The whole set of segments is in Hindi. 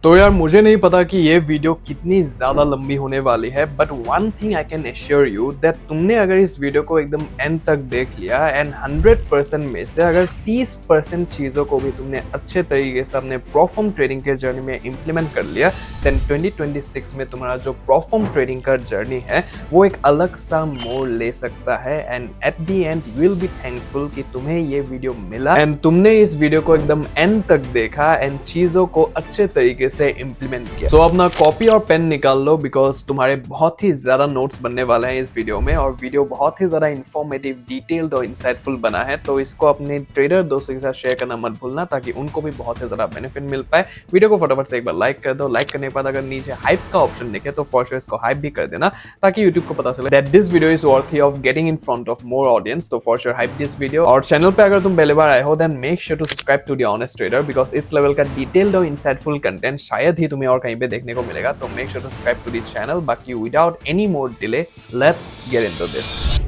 तो यार मुझे नहीं पता कि ये वीडियो कितनी ज्यादा लंबी होने वाली है, but one thing I can assure you that तुमने अगर इस वीडियो को एकदम एंड तक देख लिया एंड 100% में से अगर 30% चीजों को भी तुमने अच्छे तरीके से अपने प्रोफॉर्म ट्रेडिंग के जर्नी में इम्प्लीमेंट कर लिया, देन 2026 में तुम्हारा जो प्रोफॉर्म ट्रेडिंग का जर्नी है वो एक अलग सा मोड़ ले सकता है। And eight the and you will be thankful कि तुम्हें ये वीडियो मिला एंड तुमने इस वीडियो को एकदम एंड तक देखा एंड चीजों को अच्छे तरीके से इम्प्लीमेंट किया। तो अपना कॉपी और पेन निकाल लो, बिकॉज तुम्हारे बहुत ही ज्यादा नोट्स बनने वाले हैं इस वीडियो में, और वीडियो बहुत ही ज्यादा इंफॉर्मेटिव, डिटेल्ड और इंसाइटफुल बना है। तो इसको अपने ट्रेडर दोस्तों के साथ शेयर करना मत भूलना, ताकि उनको भी बहुत ही ज्यादा बेनिफिट मिल पाए। वीडियो को फटाफट से एक बार लाइक कर दो। लाइक करने के बाद अगर नीचे हाइप का ऑप्शन दिखे तो फॉर श्योर इसको हाइप भी कर देना, ताकि यूट्यूब को पता चले that this video is worthy of getting in front of more audience. तो for sure hype this video. और चैनल पे अगर तुम पहली बार आए हो then make sure to subscribe to the honest trader, because इस लेवल का डिटेल्ड और इंसाइटफुल कंटेंट शायद ही तुम्हें और कहीं पे देखने को मिलेगा। तो make sure to subscribe to the channel. बाकी without any more delay let's get into this.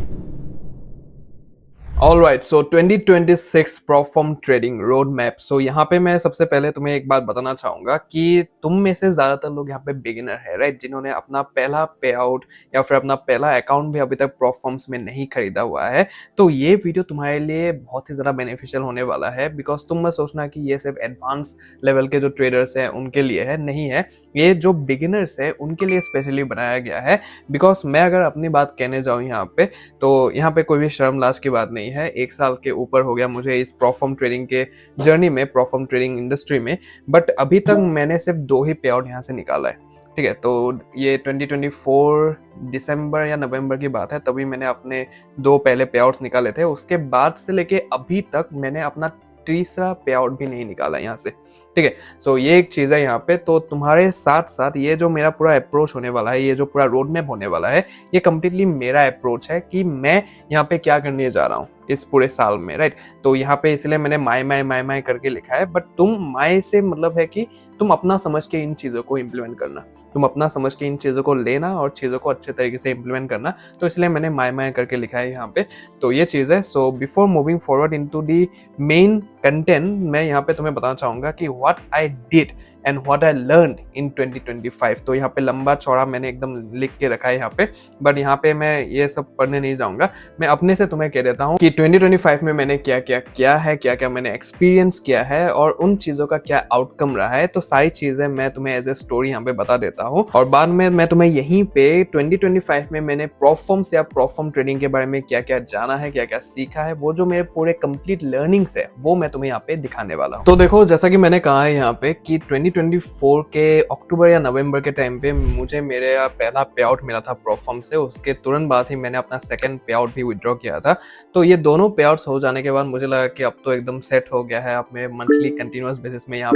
Alright, so 2026 prop firm trading road map. So यहाँ पे मैं सबसे पहले तुम्हें एक बात बताना चाहूंगा कि तुम में से ज्यादातर लोग यहाँ पे बिगिनर है, राइट, जिन्होंने अपना पहला पे आउट या फिर अपना पहला अकाउंट भी अभी तक प्रोफॉर्म्स में नहीं खरीदा हुआ है। तो ये वीडियो तुम्हारे लिए बहुत ही ज्यादा बेनिफिशियल होने वाला है, बिकॉज तुम मत सोचना कि ये सिर्फ एडवांस लेवल के जो ट्रेडर्स हैं उनके लिए है, नहीं है। ये जो बिगिनर्स है उनके लिए स्पेशली बनाया गया है। बिकॉज मैं अगर अपनी बात कहने जाऊँ यहाँ पे, तो यहाँ पे कोई भी शर्म लाज की बात नहीं है। 1 साल के ऊपर हो गया मुझे इस प्रोफॉर्म ट्रेडिंग के जर्नी में, प्रोफॉर्म ट्रेडिंग इंडस्ट्री में, बट अभी तक मैंने सिर्फ 2 ही पे आउट यहाँ से निकाला है, ठीक है। तो ये 2024 दिसंबर या नवंबर की बात है, तभी मैंने अपने 2 पहले पे आउट्स निकाले थे। उसके बाद से लेके अभी तक मैंने अपना तीसरा पे आउट भी नहीं निकाला यहाँ से, ठीक है। सो ये एक चीज है यहाँ पे। तो तुम्हारे साथ साथ ये जो मेरा पूरा अप्रोच होने वाला है, ये जो पूरा रोड मैप होने वाला है, ये कंप्लीटली मेरा अप्रोच है कि मैं यहाँ पे क्या करने जा रहा हूँ इस पूरे साल में, राइट। तो यहाँ पे इसलिए मैंने माय करके लिखा है, बट तुम माय से मतलब है कि तुम अपना समझ के इन चीजों को इम्प्लीमेंट करना, तुम अपना समझ के इन चीजों को लेना और चीजों को अच्छे तरीके से इम्प्लीमेंट करना। तो इसलिए मैंने माय करके लिखा है यहाँ पे। तो ये चीज है। So before moving forward into the main content, मैं यहाँ पे तुम्हें बताना चाहूंगा कि what I did and what I learned इन 2025। तो यहाँ पे लंबा चौड़ा मैंने एकदम लिख के रखा है यहाँ पे, बट यहाँ पे मैं ये सब पढ़ने नहीं जाऊंगा। मैं अपने से तुम्हें कह देता हूँ कि 2025 में मैंने क्या क्या मैंने एक्सपीरियंस किया है और उन चीजों का क्या आउटकम रहा है। तो सारी चीजें मैं तुम्हें एज ए स्टोरी यहाँ पे बता देता हूँ, और बाद में मैं तुम्हें यहीं पे 2025 में मैंने प्रोफॉर्म्स या प्रोफॉर्म ट्रेडिंग के बारे में क्या क्या जाना है, क्या क्या सीखा है, वो जो मेरे पूरे कंप्लीट लर्निंग्स है वो मैं तुम्हें यहाँ पे दिखाने वाला हूँ। तो देखो, जैसा कि मैंने कहा है यहाँ पे कि 2024 के अक्टूबर या नवंबर के टाइम पे मुझे मेरे पहला पे आउट मिला था प्रोफॉर्म से। उसके तुरंत बाद ही मैंने अपना सेकंड पे आउट भी विड्रॉ किया था। तो ये दोनों पे आउट्स हो जाने के बाद मुझे लगा कि अब तो एकदम सेट हो गया है, अब मेरे मंथली कंटिन्यूअस बेसिस में यहाँ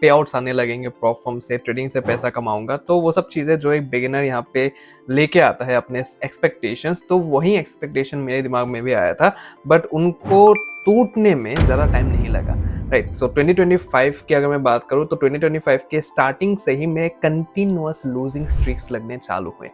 पे आउट्स आने लगेंगे प्रोफॉर्म से, ट्रेडिंग से पैसा कमाऊंगा। तो वो सब चीजें जो एक बिगिनर यहाँ पे लेके आता है अपने एक्सपेक्टेशंस, तो वही एक्सपेक्टेशन मेरे दिमाग में भी आया था, बट उनको टूटने में ज़्यादा टाइम नहीं लगा, राइट। सो 2025 की अगर मैं बात करूँ तो 2025 के स्टार्टिंग से ही मेरे कंटिन्यूअस लूजिंग स्ट्रीक्स लगने चालू हुए,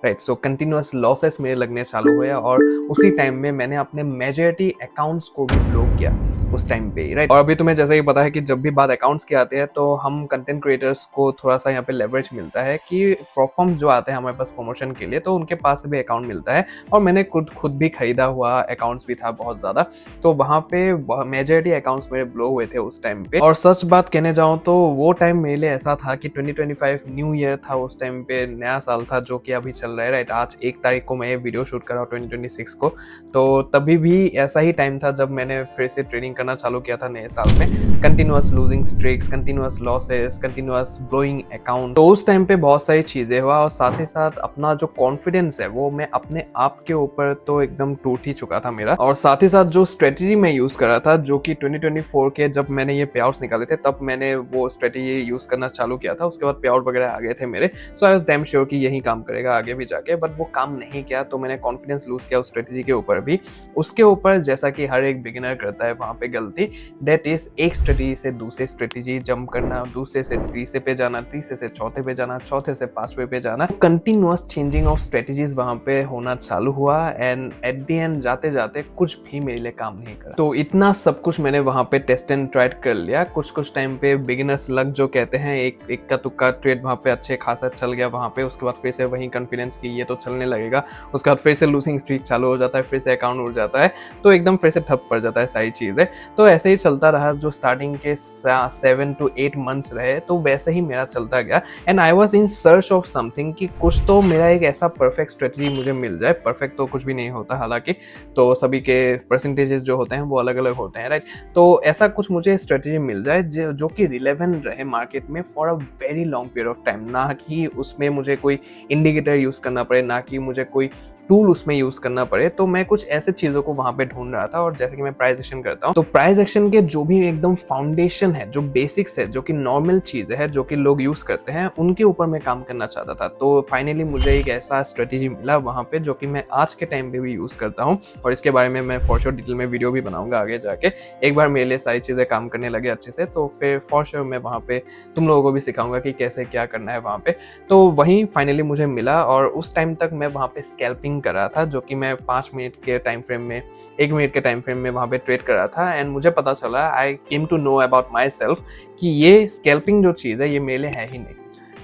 राइट। सो कंटिन्यूअस लॉसेस मेरे लगने चालू हुए, और उसी टाइम में मैंने अपने मेजॉरिटी अकाउंट्स को भी ब्लॉक किया उस टाइम पे, राइट। और अभी तुम्हें जैसे ही पता है कि जब भी बात अकाउंट्स की आते हैं तो हम कंटेंट क्रिएटर्स को थोड़ा सा यहाँ पे लेवरेज मिलता है कि प्रोफॉर्म जो आते हैं हमारे पास प्रमोशन के लिए, तो उनके पास भी अकाउंट मिलता है। और मैंने खुद भी खरीदा हुआ अकाउंट्स भी था बहुत ज़्यादा, तो वहाँ पे मेजॉरिटी अकाउंट्स मेरे ब्लो हुए थे उस टाइम पे। और सच बात कहने जाऊँ तो वो टाइम मेरे लिए ऐसा था कि 2025 न्यू ईयर था, उस टाइम पे नया साल था जो कि अभी चल रहा है, राइट। आज 1 तारीख को मैं ये वीडियो शूट कर रहा हूँ 2026 को। तो तभी भी ऐसा ही टाइम था जब मैंने फिर से ट्रेडिंग करना चालू किया था नए साल में। Continuous losing streaks, continuous losses, continuous blowing account. तो उस टाइम पे बहुत सारी चीजें हुआ, और साथ ही साथ अपना जो कॉन्फिडेंस है वो मैं अपने आप के ऊपर तो एकदम टूट ही चुका था मेरा। और साथ ही साथ जो स्ट्रेटेजी मैं यूज कर रहा था, जो कि 2024 के जब मैंने ये पे आउट्स निकाले थे तब मैंने वो स्ट्रेटेजी यूज करना चालू किया था। उसके बाद पे आउट वगैरह आ गए थे मेरे। सो आई वाज डैम श्योर कि यही काम करेगा आगे भी जाके, बट वो काम नहीं किया। तो मैंने कॉन्फिडेंस लूज किया उस स्ट्रेटेजी के ऊपर भी। उसके ऊपर जैसा कि हर एक बिगिनर करता है वहां पे गलती, दैट इज एक स्ट्रेटेजी से दूसरे स्ट्रेटेजी जंप करना, दूसरे से तीसरे पे जाना, तीसरे से चौथे पे जाना, चौथे से पांचवे पे जाना। कंटिन्यूअस चेंजिंग ऑफ स्ट्रेटेजीज वहां पे होना चालू हुआ, एंड एट द एंड जाते जाते कुछ भी मेरे लिए काम नहीं करा। तो इतना सब कुछ मैंने वहाँ पे टेस्ट एंड ट्राइड कर लिया। कुछ टाइम पे बिगिनर्स लक जो कहते हैं, एक इक्का तुक्का ट्रेड वहाँ पे अच्छे खासा चल गया वहाँ पे। उसके बाद फिर से वही कॉन्फिडेंस कि ये तो चलने लगेगा। उसके बाद फिर से लूजिंग स्ट्रीक चालू हो जाता है, फिर से अकाउंट उड़ जाता है, तो एकदम फिर से ठप पड़ जाता है सारी चीज़ें। तो ऐसे ही चलता रहा, जो स्टार्टिंग के 7 to 8 मंथ्स रहे, तो वैसे ही मेरा चलता गया। And I was in search of something कि कुछ तो मेरा एक ऐसा परफेक्ट स्ट्रेटजी मुझे मिल जाए। परफेक्ट तो कुछ भी नहीं होता हालांकि, तो सभी के परसेंटेजेस जो होते हैं वो अलग अलग होते हैं, राइट। तो ऐसा कुछ मुझे स्ट्रेटजी मिल जाए जो कि रिलेवेंट रहे मार्केट में for a very long period of time, ना कि उसमें मुझे कोई इंडिकेटर यूज़ करना पड़े, ना कि मुझे कोई टूल उसमें यूज़ करना पड़े। तो मैं कुछ ऐसे चीज़ों को वहाँ पे ढूंढ रहा था। और जैसे कि मैं प्राइस एक्शन करता हूँ, तो प्राइस एक्शन के जो भी एकदम फाउंडेशन है, जो बेसिक्स है, जो कि नॉर्मल चीज़ है, जो कि लोग यूज़ करते हैं, उनके ऊपर मैं काम करना चाहता था। तो फाइनली मुझे एक ऐसा स्ट्रेटेजी मिला वहाँ पे जो कि मैं आज के टाइम पे भी यूज़ करता हूँ। और इसके बारे में मैं फॉर श्योर डिटेल में वीडियो भी बनाऊंगा आगे जाके। एक बार मेरे लिए सारी चीज़ें काम करने लगे अच्छे से, तो फिर फॉर श्योर मैं वहाँ पे तुम लोगों को भी सिखाऊंगा कि कैसे क्या करना है वहाँ पे। तो वहीं फाइनली मुझे मिला। और उस टाइम तक मैं वहाँ पे स्कैल्पिंग कर रहा था, जो कि मैं 5 मिनट के टाइम फ्रेम में, 1 मिनट के टाइम फ्रेम में वहाँ पे ट्रेड कर रहा था। एंड मुझे पता चला, I came to know about myself कि ये स्कैल्पिंग जो चीज़ है ये मेरे लिए है ही नहीं,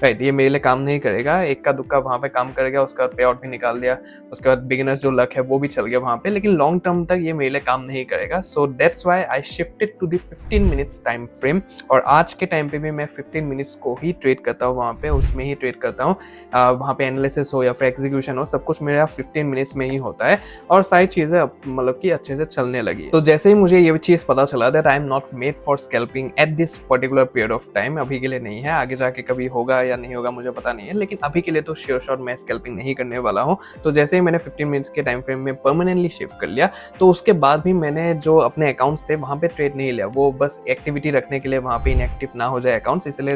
राइट। ये मेरे लिए काम नहीं करेगा। एक का दुक्का वहाँ पे काम करेगा, उसके बाद पे आउट भी निकाल दिया, उसके बाद बिगिनर्स जो लक है वो भी चल गया वहाँ पे, लेकिन लॉन्ग टर्म तक ये मेरे लिए काम नहीं करेगा। So that's why I shifted to the 15 minutes time frame. और आज के टाइम पे भी मैं 15 मिनट्स को ही ट्रेड करता हूँ, वहाँ पे उसमें ही ट्रेड करता हूँ। वहाँ पे एनालिसिस हो या फिर एग्जीक्यूशन हो, सब कुछ मेरा 15 मिनट्स में ही होता है। और सारी चीज़ें मतलब कि अच्छे से चलने लगी। तो जैसे ही मुझे ये चीज़ पता चला that I am not made for scalping at this particular period of time, अभी के लिए नहीं है, आगे जाके कभी होगा या नहीं होगा मुझे पता नहीं है, लेकिन अभी के लिए तो श्योर शॉट मैं स्कैल्पिंग नहीं करने वाला हूँ। तो जैसे ही मैंने 15 मिनट्स के टाइम फ्रेम में परमानेंटली शिफ्ट कर लिया, तो उसके बाद भी मैंने जो अपने अकाउंट्स थे वहाँ पे ट्रेड नहीं लिया। वो बस एक्टिविटी रखने के लिए, वहाँ पे इनएक्टिव ना हो जाए अकाउंट्स, इसलिए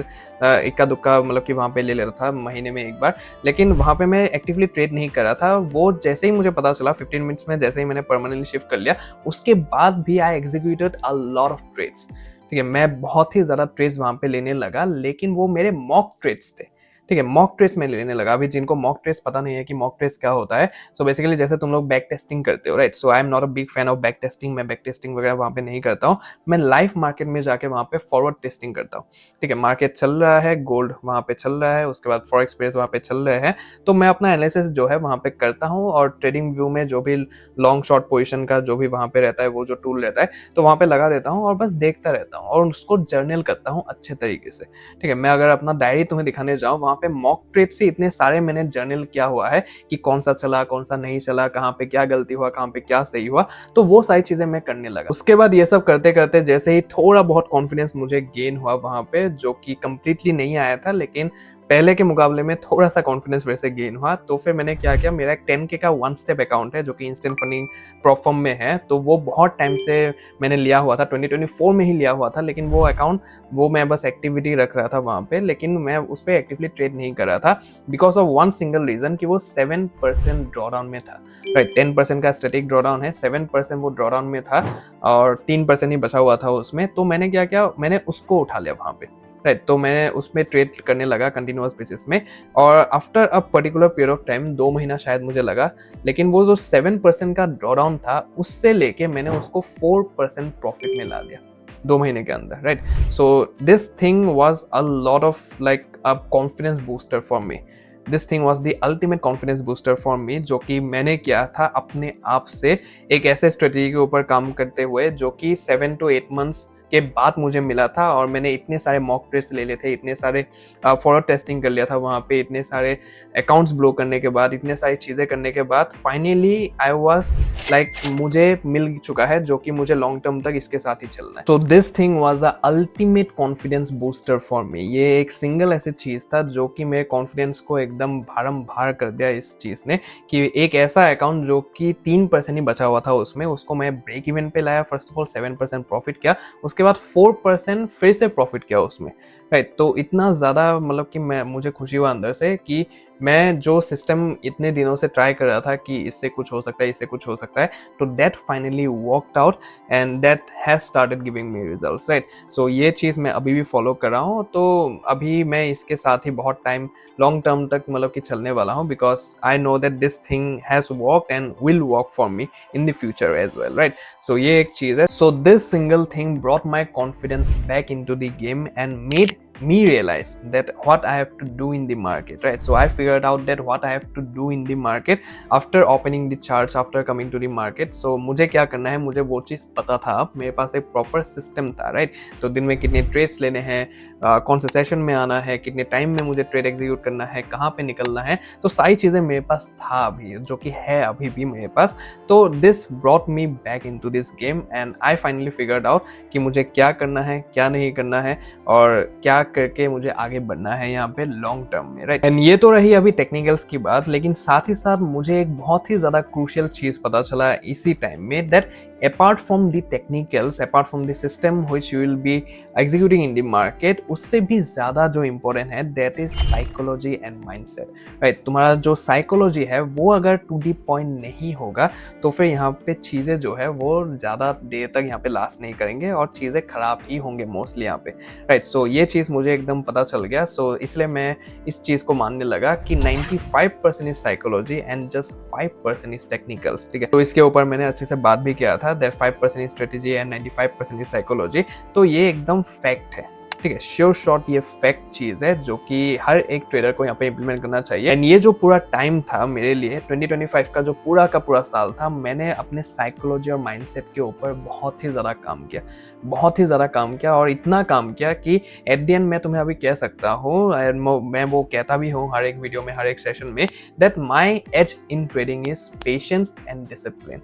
इक्का दुक्का मतलब कि वहाँ पे ले रहा था महीने में एक बार। लेकिन वहाँ पे मैं एक्टिवली ट्रेड नहीं कर रहा था। वो जैसे ही मुझे पता चला 15 मिनट्स में, जैसे ही मैंने परमानेंटली शिफ्ट कर लिया, उसके बाद भी I executed a lot of trades. ठीक है, मैं बहुत ही ज़्यादा ट्रेड्स वहाँ पे लेने लगा, लेकिन वो मेरे मॉक ट्रेड्स थे। ठीक है, मॉक ट्रेड्स में लेने लगा। अभी जिनको मॉक ट्रेड्स पता नहीं है कि मॉक ट्रेड्स क्या होता है, सो बेसिकली जैसे तुम लोग बैक टेस्टिंग करते हो, right. So I am not a big fan of back testing. मैं बैक टेस्टिंग वगैरह वहाँ पे नहीं करता हूँ। मैं लाइव मार्केट में जाके वहाँ पे फॉरवर्ड टेस्टिंग करता हूँ। ठीक है, मार्केट चल रहा है, गोल्ड वहाँ पे चल रहा है, उसके बाद फॉरेक्स पेयर्स वहाँ पे चल रहे हैं, तो मैं अपना एनालिसिस जो है वहाँ पे करता हूँ। और ट्रेडिंग व्यू में जो भी लॉन्ग शॉर्ट पोजिशन का जो भी वहाँ पे रहता है, वो जो टूल रहता है, तो वहाँ पे लगा देता हूँ और बस देखता रहता हूँ और उसको जर्नल करता हूँ अच्छे तरीके से। ठीक है, मैं अगर अपना डायरी तुम्हें दिखाने जाऊँ, वहाँ पे मॉक ट्रेड से इतने सारे मैंने जर्नल किया हुआ है कि कौन सा चला, कौन सा नहीं चला, कहाँ पे क्या गलती हुआ, कहाँ पे क्या सही हुआ, तो वो सारी चीजें मैं करने लगा। उसके बाद ये सब करते करते जैसे ही थोड़ा बहुत कॉन्फिडेंस मुझे गेन हुआ वहाँ पे, जो कि कंप्लीटली नहीं आया था, लेकिन पहले के मुकाबले में थोड़ा सा कॉन्फिडेंस वैसे गेन हुआ, तो फिर मैंने क्या किया, मेरा एक 10K का 1 स्टेप अकाउंट है जो कि इंस्टेंट फंडिंग प्रोफॉर्म में है। तो वो बहुत टाइम से मैंने लिया हुआ था, 2024 में ही लिया हुआ था, लेकिन वो अकाउंट वो मैं बस एक्टिविटी रख रहा था वहाँ पे, लेकिन मैं उस पर एक्टिवली ट्रेड नहीं कर रहा था because of one single reason कि वो 7% ड्रॉडाउन में था, राइट। 10% का स्टैटिक ड्रॉडाउन है, 7% वो ड्रॉडाउन में था और 3% ही बचा हुआ था उसमें। तो मैंने क्या किया, मैंने उसको उठा लिया वहाँ पे, राइट। तो मैंने उसमें ट्रेड करने लगा कंटिन्यूअस बेसिस में। और after a particular period of time, 2 महीना शायद मुझे लगा, लेकिन वो जो 7% का ड्रॉडाउन था, उससे लेके मैंने उसको 4% प्रॉफिट में ला दिया 2 महीने के अंदर, right. So this thing was a lot of like a confidence booster for me. This thing was the ultimate confidence booster for me, जो कि मैंने किया था अपने आप से, एक ऐसे स्ट्रेटेजी के ऊपर काम करते हुए जो कि 7 to 8 मंथ्स के बाद मुझे मिला था। और मैंने इतने सारे मॉक ट्रेड्स ले लिए थे, इतने सारे फॉरवर्ड टेस्टिंग कर लिया था वहाँ पे, इतने सारे अकाउंट्स ब्लॉक करने के बाद, इतने सारी चीज़ें करने के बाद फाइनली आई वाज लाइक मुझे मिल चुका है जो कि मुझे लॉन्ग टर्म तक इसके साथ ही चलना है। So this thing was a ultimate confidence booster for me. ये एक सिंगल ऐसी चीज़ था जो कि मेरे कॉन्फिडेंस को एकदम भारम भार कर दिया इस चीज़ ने, कि एक ऐसा अकाउंट जो कि 3% ही बचा हुआ था उसमें, उसको मैं ब्रेक इवन पे लाया। फर्स्ट ऑफ ऑल 7% प्रॉफिट किया, उसके बाद 4% फिर से प्रॉफिट किया उसमें, राइट। तो इतना ज़्यादा मतलब कि मुझे खुशी हुआ अंदर से कि मैं जो सिस्टम इतने दिनों से ट्राई कर रहा था कि इससे कुछ हो सकता है, इससे कुछ हो सकता है, तो that finally worked out and that has started giving me results, right. So ये चीज़ मैं अभी भी फॉलो कर रहा हूँ, तो अभी मैं इसके साथ ही बहुत टाइम लॉन्ग टर्म तक मतलब कि चलने वाला हूँ, because I know that this thing has worked and will work for me in the future as well, right. So ये एक चीज़ है। So this single thing brought my confidence back into the game and made me realize that what I have to do in the market, right? So I figured out that what I have to do in the market after opening the charts, after coming to the market. So मुझे क्या करना है, मुझे वो चीज़ पता था, मेरे पास एक प्रॉपर सिस्टम था, राइट। तो दिन में कितने ट्रेड्स लेने हैं, कौन से सेशन में आना है, कितने टाइम में मुझे ट्रेड एग्जीक्यूट करना है, कहाँ पे निकलना है, तो सारी चीज़ें मेरे पास था अभी, जो कि है अभी भी मेरे पास। तो this brought me back into this game and I finally figured out कि मुझे क्या करना है, क्या नहीं करना है, और क्या करके मुझे आगे बढ़ना है यहाँ पे लॉन्ग टर्म में, राइट। एंड ये तो रही अभी टेक्निकल्स की बात, लेकिन साथ ही साथ मुझे एक बहुत ही ज्यादा क्रूशियल चीज पता चला इसी टाइम में, that apart from the technicals, apart from the system which you will be executing in the market, उससे भी ज्यादा जो important है that is psychology and mindset, right। तुम्हारा जो psychology है वो अगर to the point नहीं होगा तो फिर यहाँ पे चीजें जो है वो ज्यादा देर तक यहाँ पे लास्ट नहीं करेंगे और चीजें खराब ही होंगे मोस्टली यहाँ पे, राइट। सो ये चीज मुझे एकदम पता चल गया। सो इसलिए मैं इस चीज को मानने लगा कि 95% is psychology and just 5% is technicals, ठीक है। तो इसके ऊपर मैंने अच्छे से बात भी किया था, that 5% is strategy and 95% is psychology. तो ये एकदम फैक्ट है, ठीक है, श्योर शॉट ये फैक्ट चीज है जो कि हर एक ट्रेडर को यहाँ पे इंप्लीमेंट करना चाहिए। एंड ये जो पूरा टाइम था मेरे लिए 2025 का जो पूरा का पूरा साल था, मैंने अपने साइकोलॉजी और माइंडसेट के ऊपर बहुत ही ज्यादा काम किया, बहुत ही ज्यादा काम किया, और इतना काम किया कि एट द एंड मैं तुम्हें अभी कह सकता हूँ, मैं वो कहता भी हूँ हर एक वीडियो में, हर एक सेशन में, that my edge in trading is patience and discipline,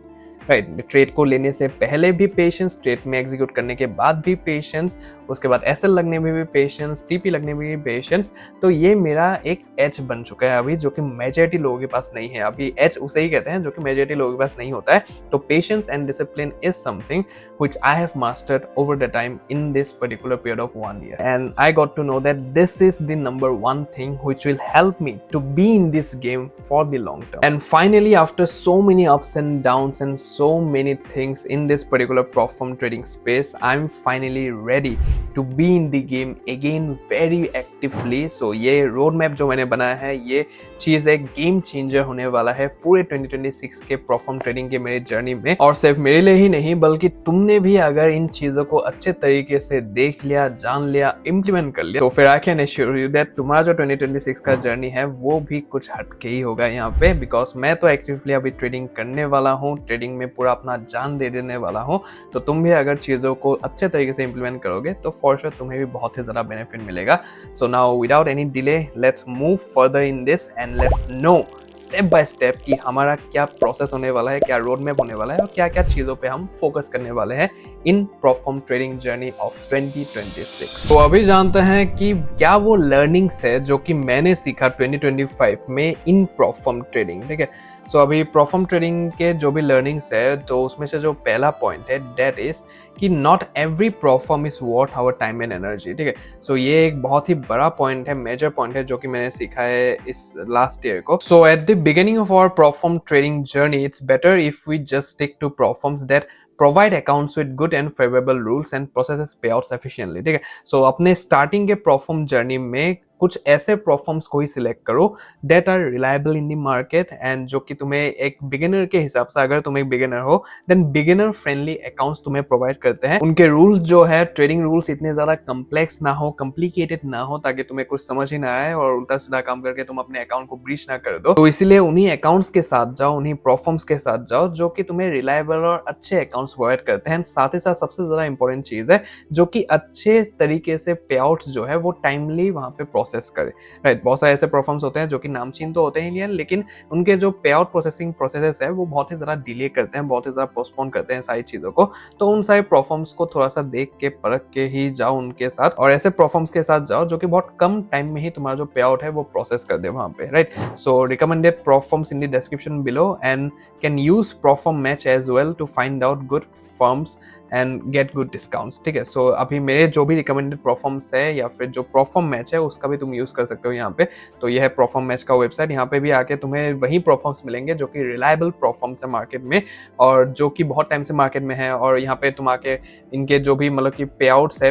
right. Trade को लेने से पहले भी पेशेंस, ट्रेड में एग्जीक्यूट करने के बाद भी पेशेंस, उसके बाद एसएल लगने में भी पेशेंस, टीपी लगने में भी पेशेंस। तो ये मेरा एक एज बन चुका है अभी, जो कि मेजॉरिटी लोगों के पास नहीं है। अभी एज उसे ही कहते हैं जो कि मेजॉरिटी लोगों के पास नहीं होता है। तो patience and discipline is something which I have mastered over the time in this particular period of 1 year, and I got to know that this is the number 1 thing which will help me to be in this game for the long term. And finally after so many ups and downs and so many things in this particular prop firm trading space, I'm finally ready to be in the game again very actively. So ये road map जो मैंने बनाया है, ये चीज़ एक गेम चेंजर होने वाला है पूरे 2026 के prop firm trading के मेरे जर्नी में। और सिर्फ मेरे लिए ही नहीं, बल्कि तुमने भी अगर इन चीज़ों को अच्छे तरीके से देख लिया, जान लिया, इम्प्लीमेंट कर लिया, तो फिर I can assure you that तुम्हारा जो 2026 का जर्नी है वो भी कुछ हटके ही होगा यहाँ पे। बिकॉज मैं तो एक्टिवली अभी ट्रेडिंग करने वाला हूँ, ट्रेडिंग में पूरा अपना जान दे देने वाला हूँ। तो तुम भी अगर चीज़ों को अच्छे तरीके से इंप्लीमेंट करोगे तो फॉर श्योर तुम्हें भी बहुत ही ज़्यादा बेनिफिट मिलेगा। So now without any delay let's move further in this and let's no step by step कि हमारा क्या प्रोसेस होने वाला है, क्या रोड मैप होने वाला है, और क्या क्या चीज़ों पे हम फोकस करने वाले हैं in prop firm trading journey of 2026। तो अभी जानते हैं कि क्या वो लर्निंग्स है जो कि मैंने सीखा 2025 में इन प्रॉप फर्म ट्रेडिंग, ठीक है। सो अभी प्रॉप फर्म ट्रेडिंग के जो भी लर्निंग्स है, तो उसमें से जो पहला पॉइंट है दैट इज कि not every prop firm is worth our time and energy, ठीक है। सो ये एक बहुत ही बड़ा पॉइंट है, मेजर पॉइंट है जो कि मैंने सीखा है इस लास्ट ईयर को। So at the beginning of our prop firm trading journey, it's better if we just stick to prop firms that provide accounts with good and favorable rules and processes payouts efficiently, ठीक है। सो अपने स्टार्टिंग के प्रॉप फर्म जर्नी में कुछ ऐसे प्रॉप फर्म्स को ही सिलेक्ट करो that are reliable in the market, and जो कि तुम्हें एक बिगिनर के हिसाब से, अगर तुम एक बिगिनर हो देन बिगिनर फ्रेंडली अकाउंट्स तुम्हें प्रोवाइड करते हैं। उनके रूल्स जो है, ट्रेडिंग रूल्स इतने ज्यादा कम्प्लेक्स ना हो, कॉम्प्लिकेटेड ना हो, ताकि तुम्हें कुछ समझ ही ना आए और उल्टा सीधा काम करके तुम अपने अकाउंट को ब्रीच ना कर दो। तो इसीलिए उन्हीं अकाउंट्स के साथ जाओ, उन्हीं प्रॉप फर्म्स के साथ जाओ जो कि तुम्हें रिलायबल और अच्छे अकाउंट्स प्रोवाइड करते हैं। साथ ही साथ सबसे ज्यादा इंपॉर्टेंट चीज है जो कि अच्छे तरीके से पे आउट्स जो है वो टाइमली वहां पे प्रोसेस करे, राइट। बहुत सारे ऐसे प्रोफॉर्म्स होते हैं जो कि नामचीन तो होते ही नहीं, लेकिन उनके जो पे आउट प्रोसेसिंग प्रोसेसेस है वो बहुत ही ज्यादा डिले करते हैं, बहुत ही ज्यादा पोस्टपोन करते हैं सारी चीजों को। तो उन सारे प्रोफॉर्म्स को थोड़ा सा देख के परख के ही जाओ उनके साथ, और ऐसे प्रोफॉर्म्स के साथ जाओ जो कि बहुत कम टाइम में ही तुम्हारा जो पे आउट है वो प्रोसेस कर दे वहां पे, right. So recommended prop firms in the description below and can use prop firm match as well to find out good firms and get good discounts, ठीक है। सो अभी मेरे जो भी रिकमेंडेड परफॉर्म्स है या फिर जो परफॉर्म मैच है उसका भी तुम यूज़ कर सकते हो यहाँ पे। तो यह है परफॉर्म मैच का वेबसाइट, यहाँ पे भी आके तुम्हें वही परफॉर्म्स मिलेंगे जो कि रिलायबल परफॉर्म्स है मार्केट में और जो कि बहुत टाइम से मार्केट में है। और यहाँ पे तुम आके इनके जो भी मतलब कि पे आउट्स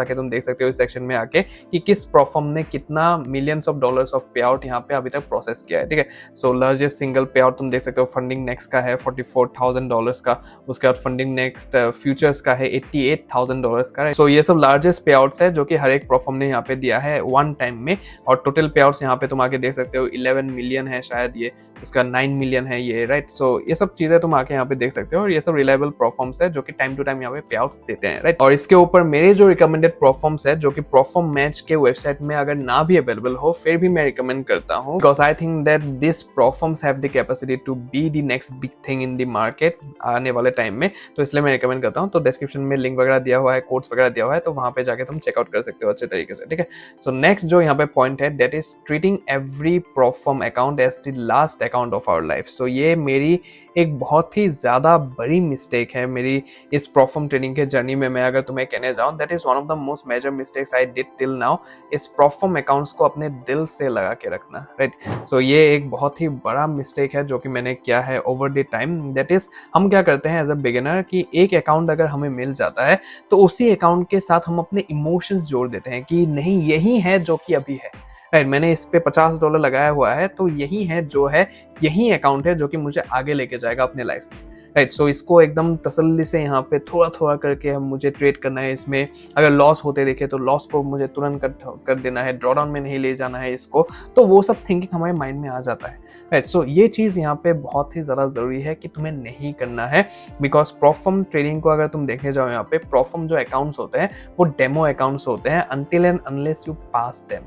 आके तुम देख सकते हो इस सेक्शन में आके कि किस परफॉर्म ने कितना मिलियंस ऑफ डॉलर्स ऑफ पे आउट यहाँ पे अभी तक प्रोसेस किया है, ठीक है। सो लार्जेस्ट सिंगल पे आउट तुम देख सकते हो फंडिंग नेक्स्ट का है $44,000 का, उसके बाद फंडिंग नेक्स्ट फ्यूचर्स का है $88,000 का। सो ये सब लार्जेस्ट पे आउट्स है जो कि हर एक परफॉर्म ने यहाँ पे दिया है वन टाइम में। और टोटल पे आउट्स यहाँ पे तुम आके देख सकते हो 11 मिलियन है शायद, ये उसका 9 मिलियन है ये, राइट। सो ये सब चीजें तुम आके यहाँ पे देख सकते हो और ये सब रिलायबल परफॉर्म्स है जो कि टाइम टू टाइम यहाँ पे पे आउट देते हैं, राइट। और इसके ऊपर मेरे जो रिकमेंडेड परफॉर्म्स है जो कि परफॉर्म मैच के वेबसाइट में अगर ना भी अवेलेबल हो फिर भी मैं रिकमेंड करता हूँ, because I think that this prop firms have the capacity to be the next big thing in the market आने वाले टाइम में। तो इसलिए मैं रिकमेंड करता हूँ। तो डिस्क्रिप्शन में लिंक वगैरह दिया हुआ है, कोड्स वगैरह दिया हुआ है, तो वहां पे जाके तुम चेकआउट कर सकते हो अच्छे तरीके से, ठीक है। सो नेक्स्ट जो यहाँ पे पॉइंट है that is treating every prop firm account as the last account of our life. So ये मेरी एक बहुत ही ज्यादा बड़ी मिस्टेक है मेरी इस परफॉर्म ट्रेडिंग के जर्नी में। मैं अगर तुम्हें कहने जाऊं that is one of the most major mistakes I did till now, इस परफॉर्म अकाउंट्स को अपने दिल से लगा के रखना, राइट। सो ये एक बहुत ही बड़ा मिस्टेक है जो कि मैंने किया है over the time. That is हम क्या करते हैं एज अ बिगिनर कि एक अकाउंट अगर हमें मिल जाता है तो उसी अकाउंट के साथ हम अपने इमोशंस जोड़ देते हैं कि नहीं यही है जो कि अभी है, राइट। मैंने इस पे $50 लगाया हुआ है तो यही है जो है, यही अकाउंट है जो कि मुझे आगे लेके जाएगा अपने लाइफ में, राइट। सो इसको एकदम तसल्ली से यहाँ पे थोड़ा थोड़ा करके हम मुझे ट्रेड करना है। इसमें अगर लॉस होते देखे तो लॉस को मुझे तुरंत कर देना है, ड्रॉडाउन में नहीं ले जाना है इसको। तो वो सब थिंकिंग हमारे माइंड में आ जाता है, राइट। सो ये चीज़ यहाँ पे बहुत ही ज़्यादा ज़रूरी है कि तुम्हें नहीं करना है, बिकॉज प्रॉफर्म ट्रेडिंग को अगर तुम देखने जाओ यहाँ पे प्रॉफर्म जो अकाउंट्स होते हैं वो डेमो अकाउंट्स होते हैं until and unless you pass them,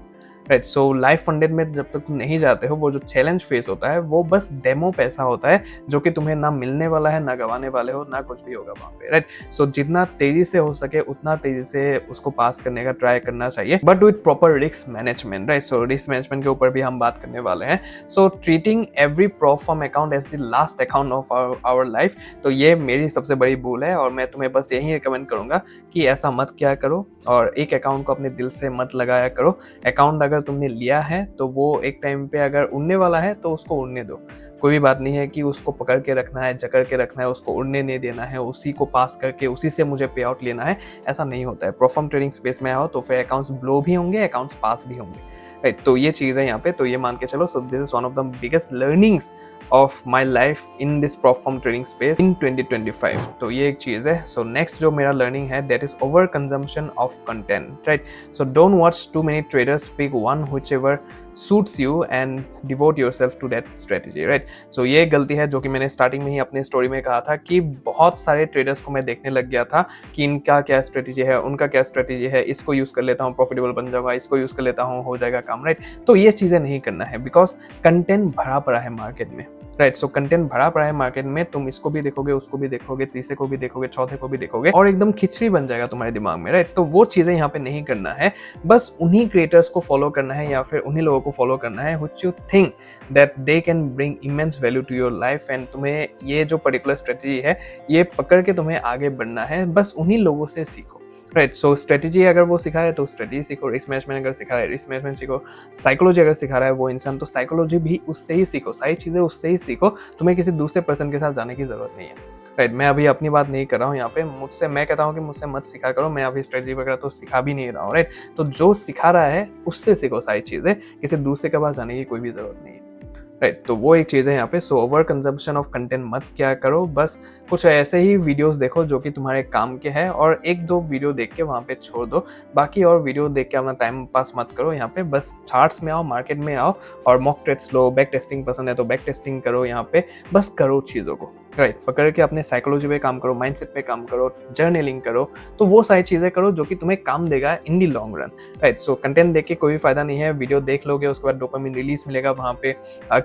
right. So life funded में जब तक तुम नहीं जाते हो वो जो चैलेंज फेस होता है वो बस डेमो पैसा होता है जो कि तुम्हें ना मिलने वाला है, ना गंवाने वाले हो, ना कुछ भी होगा वहां पे, राइट। सो जितना तेजी से हो सके उतना तेजी से उसको पास करने का ट्राई करना चाहिए, but with proper risk management, right. So risk management के ऊपर भी हम बात करने वाले हैं। So treating every prop firm account as the last account of our life, तो ये मेरी सबसे बड़ी भूल है और मैं तुम्हें बस यही रिकमेंड करूंगा कि ऐसा मत क्या करो और एक अकाउंट को अपने दिल से मत लगाया करो। अकाउंट अगर तुमने लिया है तो वो एक टाइम पे अगर उड़ने वाला है तो उसको उड़ने दो, कोई भी बात नहीं है कि उसको पकड़ के रखना है, जकड़ के रखना है, उसको उड़ने नहीं देना है, उसी को पास करके उसी से मुझे पे आउट लेना है, ऐसा नहीं होता है। परफॉर्म ट्रेडिंग स्पेस में आओ तो फिर अकाउंट्स ब्लो भी होंगे, अकाउंट्स पास भी होंगे, राइट। तो ये चीज़ है यहाँ पे, तो ये मान के चलो। So this is one of the biggest learnings of my life in this perform trading space in 2025। तो ये एक चीज़ है। सो नेक्स्ट जो मेरा लर्निंग है that is over consumption of content, right. So don't watch too many traders, pick one whichever suits you and devote yourself to that strategy, right। so ये गलती है जो कि मैंने स्टार्टिंग में ही अपने स्टोरी में कहा था कि बहुत सारे ट्रेडर्स को मैं देखने लग गया था कि इनका क्या स्ट्रेटेजी है, उनका क्या स्ट्रेटेजी है, इसको यूज कर लेता हूँ प्रॉफिटेबल बन जाऊंगा, इसको यूज कर लेता हूँ हो जाएगा काम, राइट। तो ये चीजें नहीं करना है बिकॉज कंटेंट भरा पड़ा है मार्केट में, राइट। सो कंटेंट भरा पड़ा है मार्केट में, तुम इसको भी देखोगे, उसको भी देखोगे, तीसरे को भी देखोगे, चौथे को भी देखोगे और एकदम खिचड़ी बन जाएगा तुम्हारे दिमाग में, राइट। तो वो चीजें यहाँ पे नहीं करना है, बस उन्हीं क्रिएटर्स को फॉलो करना है या फिर उन्हीं लोगों को फॉलो करना है which you think that they can bring immense value to your life and तुम्हें ये जो पर्टिकुलर स्ट्रेटजी है ये पकड़ के तुम्हें आगे बढ़ना है, बस उन्हीं लोगों से सीखो, राइट। सो स्ट्रेटेजी अगर वो सिखा रहा है तो स्ट्रेटेजी सीखो, रिस्क मैनेजमेंट अगर सिखा रहा है रिस्क मैनेजमेंट सीखो, साइकोलॉजी अगर सिखा रहा है वो इंसान तो साइकोलॉजी भी उससे ही सीखो, सारी चीज़ें उससे ही सीखो, तुम्हें किसी दूसरे पर्सन के साथ जाने की जरूरत नहीं है, राइट। मैं अभी अपनी बात नहीं कर रहा हूँ यहाँ पे, मुझसे मैं कहता हूँ कि मुझसे मत सिखा करो, मैं अभी स्ट्रेटजी वगैरह तो सिखा भी नहीं रहा हूँ, राइट। तो जो सिखा रहा है उससे सीखो सारी चीज़ें, किसी दूसरे के पास जाने की कोई भी जरूरत नहीं है, राइट। तो वो एक चीज़ है यहाँ पे। So over consumption of content मत क्या करो, बस कुछ ऐसे ही वीडियोस देखो जो कि तुम्हारे काम के हैं और एक दो वीडियो देख के वहाँ पे छोड़ दो, बाकी और वीडियो देख के अपना टाइम पास मत करो यहाँ पे। बस चार्ट्स में आओ, मार्केट में आओ और मॉक ट्रेड्स लो, बैक टेस्टिंग पसंद है तो बैक टेस्टिंग करो यहाँ पे, बस करो चीज़ों को, राइट। पकड़ के अपने साइकोलॉजी पे काम करो, माइंडसेट पे काम करो, जर्नलिंग करो, तो वो सारी चीज़ें करो जो कि तुम्हें काम देगा in the long run, right. So content देख के कोई भी फायदा नहीं है, वीडियो देख लोगे उसके बाद डोपामिन रिलीज मिलेगा वहाँ पे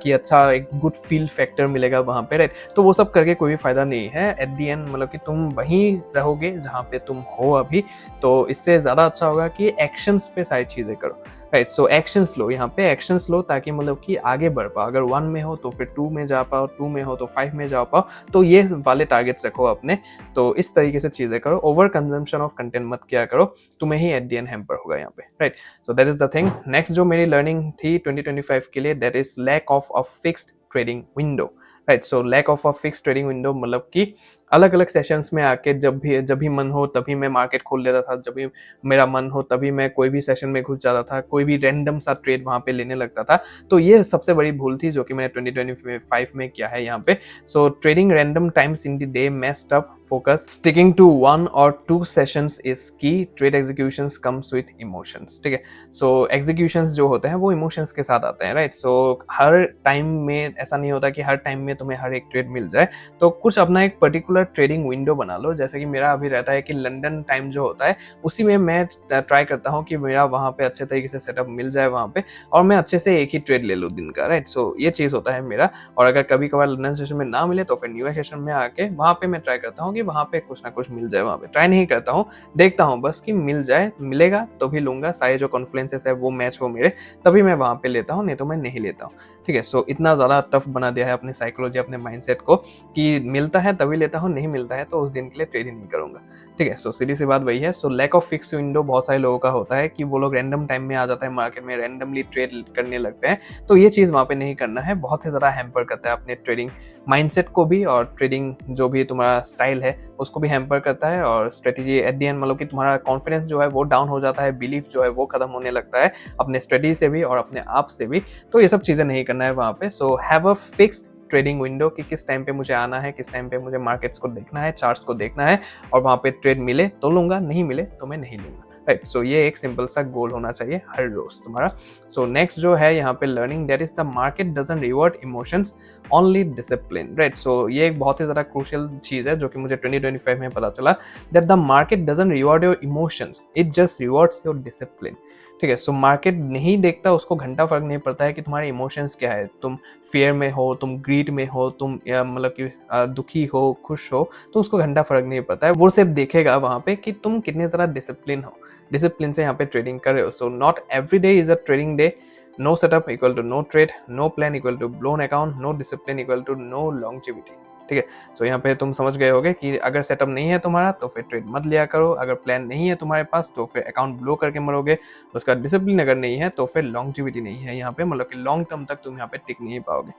कि अच्छा एक गुड फील फैक्टर मिलेगा वहाँ पे, राइट। तो वो सब करके कोई भी फायदा नहीं है। एट दी एंड मतलब कि तुम वहीं रहोगे जहाँ पे तुम हो अभी, तो इससे ज़्यादा अच्छा होगा कि एक्शंस पे सारी चीज़ें करो, राइट। सो एक्शंस लो यहाँ पे, एक्शंस लो ताकि मतलब कि आगे बढ़ पाओ। अगर 1 में हो तो फिर 2 में जा पाओ, 2 में हो तो 5 में जा पाओ, तो ये वाले टारगेट्स रखो अपने। तो इस तरीके से चीज़ें करो, ओवर कंजम्पशन ऑफ कंटेंट मत किया करो, तुम्हें ही एट द एंड हैम्पर होगा यहाँ पे, right. So that is the thing. Next जो मेरी लर्निंग थी 2025 के लिए, that is lack of a fixed trading window, right. So lack of a fix trading window मतलब कि अलग अलग सेशंस में आके जब भी मन हो तभी मैं मार्केट खोल लेता था, जब भी मेरा मन हो तभी मैं कोई भी सेशन में घुस जाता था, कोई भी रैंडम सा ट्रेड वहां पे लेने लगता था। तो ये सबसे बड़ी भूल थी जो कि मैंने 2025 में किया है यहाँ पे। So trading random times in the day messed up focus, sticking to 1 or 2 sessions is key, trade executions comes with emotions, ठीक है। सो एग्जीक्यूशंस जो होते हैं वो इमोशंस के साथ आते हैं, राइट। सो हर टाइम में ऐसा नहीं होता कि हर टाइम में तुम्हें हर एक ट्रेड मिल जाए, तो कुछ अपना एक पर्टिकुलर ट्रेडिंग विंडो बना लो। जैसे कि मेरा अभी रहता है कि लंदन टाइम जो होता है उसी में मैं ट्राई करता हूँ कि मेरा वहाँ पे अच्छे तरीके से सेटअप मिल जाए वहाँ पे, और मैं अच्छे से एक ही ट्रेड ले लूँ दिन का, राइट। सो ये चीज़ होता है मेरा। और अगर कभी कभार लंदन सेशन में ना मिले तो फिर न्यूयॉर्क सेशन में आके वहाँ पे मैं ट्राई करता हूँ कि वहाँ पे कुछ ना कुछ मिल जाए। वहाँ पे ट्राई नहीं करता हूँ, देखता हूँ बस कि मिल जाए, मिलेगा तो भी लूंगा, सारे जो कॉन्फ्लुएंसेस है वो मैच हो मेरे, तभी मैं वहाँ पे लेता हूँ, नहीं तो मैं नहीं लेता हूँ, ठीक है। सो इतना ज़्यादा टफ बना दिया है अपनी साइकोलॉजी, अपने माइंडसेट को कि मिलता है तभी लेता हूँ, नहीं मिलता है तो उस दिन के लिए ट्रेड ही नहीं करूंगा, ठीक है। सो सीधी सी बात वही है। So lack of fix window बहुत सारे लोगों का होता है कि वो लोग रैंडम टाइम में आ जाता है मार्केट में, रैंडमली ट्रेड करने लगते हैं। तो ये चीज़ वहाँ पे नहीं करना है, बहुत ही ज़्यादा हैम्पर करता है अपने ट्रेडिंग माइंडसेट को भी, और ट्रेडिंग जो भी तुम्हारा स्टाइल है उसको भी हैम्पर करता है। और स्ट्रेटेजी एट द एंड मतलब कि तुम्हारा कॉन्फिडेंस जो है वो डाउन हो जाता है, बिलीफ जो है वो खत्म होने लगता है अपने स्ट्रेटेजी से भी और अपने आप से भी। तो ये सब चीज़ें नहीं करना है वहाँ पे। So have a fixed trading window कि किस टाइम पे मुझे आना है, किस टाइम पे मुझे मार्केट्स को देखना है, चार्ट्स को देखना है, और वहाँ पे ट्रेड मिले तो लूंगा, नहीं मिले तो मैं नहीं लूंगा, राइट। सो ये एक सिंपल सा गोल होना चाहिए हर रोज तुम्हारा। सो नेक्स्ट जो है यहाँ पे learning, that is the market doesn't reward emotions, only discipline, right. So ये एक बहुत ही ज़्यादा क्रूशियल चीज़ है जो कि मुझे 2025 में पता चला, that the market doesn't reward your emotions, it just rewards your discipline, ठीक है। सो मार्केट नहीं देखता, उसको घंटा फर्क नहीं पड़ता है कि तुम्हारे इमोशंस क्या है, तुम फेयर में हो, तुम ग्रीड में हो, तुम मतलब कि दुखी हो, खुश हो, तो उसको घंटा फर्क नहीं पड़ता है। वो सिर्फ देखेगा वहाँ पे कि तुम कितने ज़्यादा डिसिप्लिन हो, डिसिप्लिन से यहाँ पे ट्रेडिंग कर रहे हो। So not every day is a trading day, no setup equal to no trade, no plan equal to blown account, no discipline equal to no longevity, ठीक है। सो यहाँ पे तुम समझ गए होगे कि अगर सेटअप नहीं है तुम्हारा तो फिर ट्रेड मत लिया करो, अगर प्लान नहीं है तुम्हारे पास तो फिर अकाउंट ब्लो करके मरोगे, उसका डिसिप्लिन अगर नहीं है तो फिर लॉन्जेविटी नहीं है यहाँ पे, मतलब कि लॉन्ग टर्म तक तुम यहाँ पे टिक नहीं पाओगे,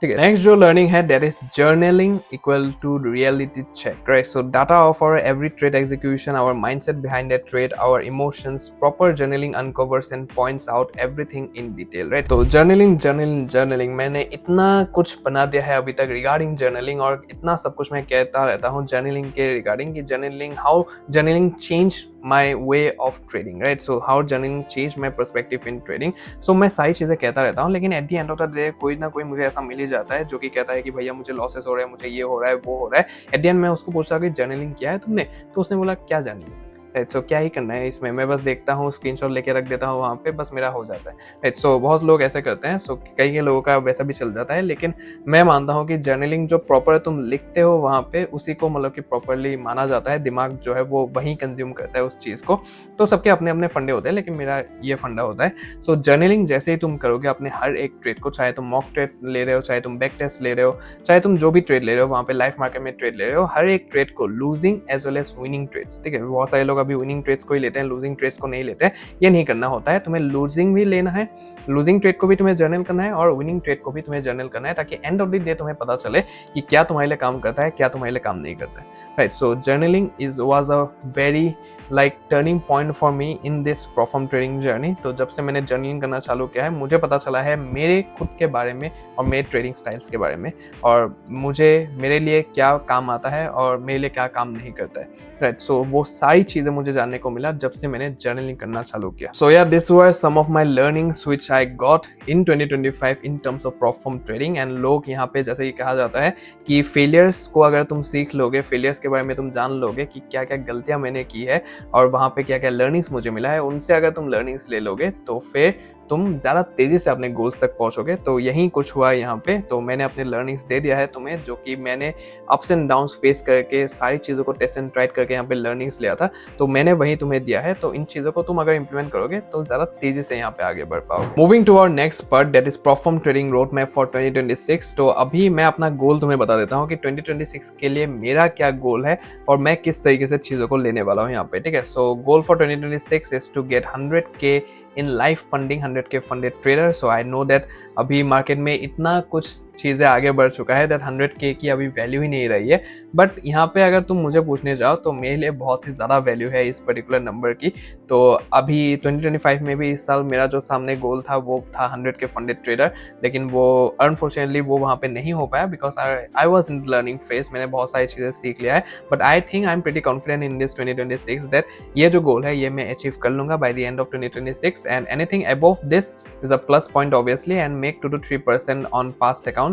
ठीक है। नेक्स्ट जो लर्निंग है that is journaling equal to reality check, right. So data of our every trade execution, our mindset behind that trade, our emotions, proper journaling uncovers and points out everything in detail, right. तो जर्नलिंग मैंने इतना कुछ बना दिया है अभी तक रिगार्डिंग जर्नलिंग, और इतना सब कुछ मैं कहता रहता हूँ जर्नलिंग के रिगार्डिंग कि how journaling change my way of trading, right? So how journaling changed my perspective in trading. So मैं सारी चीज़ें कहता रहता हूँ, लेकिन at the end of the day कोई ना कोई मुझे ऐसा मिल ही जाता है जो कि कहता है कि भैया मुझे लॉसेस हो रहे हैं, मुझे ये हो रहा है, वो हो रहा है। at the end मैं उसको पूछता कि जर्नलिंग किया है तुमने, तो उसने बोला क्या जर्नलिंग, राइट। सो क्या ही करना है इसमें, मैं बस देखता हूँ, स्क्रीनशॉट लेके रख देता हूँ वहाँ पे, बस मेरा हो जाता है, राइट। सो बहुत लोग ऐसे करते हैं, सो कई लोगों का वैसा भी चल जाता है, लेकिन मैं मानता हूँ कि जर्नलिंग जो प्रॉपर तुम लिखते हो वहाँ पे, उसी को मतलब कि प्रॉपरली माना जाता है, दिमाग जो है वो वहीं कंज्यूम करता है उस चीज़ को। तो सबके अपने अपने फंडे होते हैं, लेकिन मेरा ये फंडा होता है। सो जर्नलिंग जैसे ही तुम करोगे अपने हर एक ट्रेड को, चाहे तुम मॉक ट्रेड ले रहे हो, चाहे तुम बैक टेस्ट ले रहे हो, चाहे तुम जो भी ट्रेड ले रहे हो वहाँ पे लाइव मार्केट में ट्रेड ले रहे हो, हर एक ट्रेड को losing as well as winning trades, ठीक है। बहुत सारे लोग अभी विनिंग ट्रेड्स को लेते हैं, लूजिंग ट्रेड्स को नहीं लेते हैं, ये नहीं करना होता है। तुम्हें लूजिंग भी लेना है, लूजिंग ट्रेड को भी तुम्हें जर्नल करना है, और विनिंग ट्रेड को भी तुम्हें जर्नल करना है, ताकि एंड ऑफ द डे तुम्हें पता चले कि क्या तुम्हारे लिए काम करता है, क्या तुम्हारे लिए काम नहीं करता है, right. So journaling was a very like turning point for me in this perform trading journey. तो जब से मैंने जर्नलिंग करना चालू किया है, मुझे पता चला है मेरे खुद के बारे में और मेरे ट्रेडिंग स्टाइल्स के बारे में, और मेरे लिए क्या काम आता है और मेरे लिए क्या काम नहीं करता है, राइट। सो वो सारी चीज़ें मुझे जानने को मिला जब से मैंने जर्नलिंग करना चालू किया। So yeah this were some of my learnings which I got in 2025 in terms of prop firm trading. And लोग यहाँ पे जैसे ही कहा जाता है कि फेलियर्स को अगर तुम सीख लोगे, फेलियर्स के बारे में तुम जान लोगे कि क्या क्या गलतियां मैंने की है और वहाँ पे क्या क्या लर्निंग्स मुझे मिला है, उनसे अगर तुम लर्निंग्स ले लोगे तो फिर तुम ज़्यादा तेज़ी से अपने गोल्स तक पहुँचोगे। तो यही कुछ हुआ यहाँ पे। तो मैंने अपने लर्निंग्स दे दिया है तुम्हें, जो कि मैंने अप्स एंड डाउन्स फेस करके सारी चीज़ों को टेस्ट एंड ट्राई करके यहाँ पे लर्निंग्स लिया था। तो मैंने वही तुम्हें दिया है। तो इन चीज़ों को तुम अगर इम्प्लीमेंट करोगे तो ज़्यादा तेज़ी से यहाँ पे आगे बढ़ पाओगे। Moving to our next part, that is prop firm trading road map for 2026। तो अभी मैं अपना गोल तुम्हें बता देता हूँ कि 2026 के लिए मेरा क्या गोल है और मैं किस तरीके से चीज़ों को लेने वाला हूँ यहाँ पे, ठीक है। So goal for 2026 is to get 100K in life funding, 100K funded trader. So I know that अभी मार्केट में इतना कुछ चीज़ें आगे बढ़ चुका है दैट 100K की अभी वैल्यू ही नहीं रही है। बट यहाँ पे अगर तुम मुझे पूछने जाओ तो मेरे लिए बहुत ही ज़्यादा वैल्यू है इस पर्टिकुलर नंबर की। तो अभी 2025 में भी इस साल मेरा जो सामने गोल था वो था 100K फंडेड ट्रेडर, लेकिन वो अनफॉर्चुनेटली वो वहाँ पे नहीं हो पाया because I was in learning phase. मैंने बहुत सारी चीज़ें सीख लिया है, but I think I am pretty confident in this 2026 that ये जो गोल है ये मैं अचीव कर लूँगा by the end of 2026, and anything above this is a plus point obviously, and make 2 to 3% on passed accounts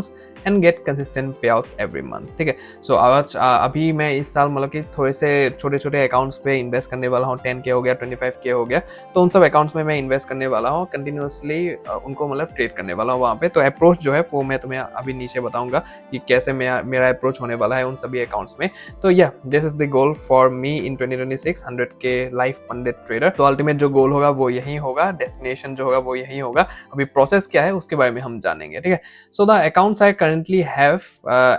and get consistent payouts every month, ठीक है। सो अभी मैं इस साल मतलब कि थोड़े से छोटे छोटे अकाउंट्स पे इन्वेस्ट करने वाला हूँ। 10K हो गया, 25K हो गया, तो उन सब अकाउंट्स में मैं इन्वेस्ट करने वाला हूँ कंटिन्यूसली, उनको मतलब ट्रेड करने वाला हूँ वहाँ पे। तो अप्रोच जो है वो मैं तुम्हें अभी नीचे बताऊंगा कि कैसे मेरा अप्रोच होने वाला है उन सभी अकाउंट्स में। तो या this is the goal for me in 2026, 100K life funded trader. तो अल्टीमेट जो गोल होगा वो यही होगा, डेस्टिनेशन जो होगा वो यही होगा। अभी प्रोसेस क्या है उसके बारे में हम जानेंगे, ठीक है। So the accounts I currently have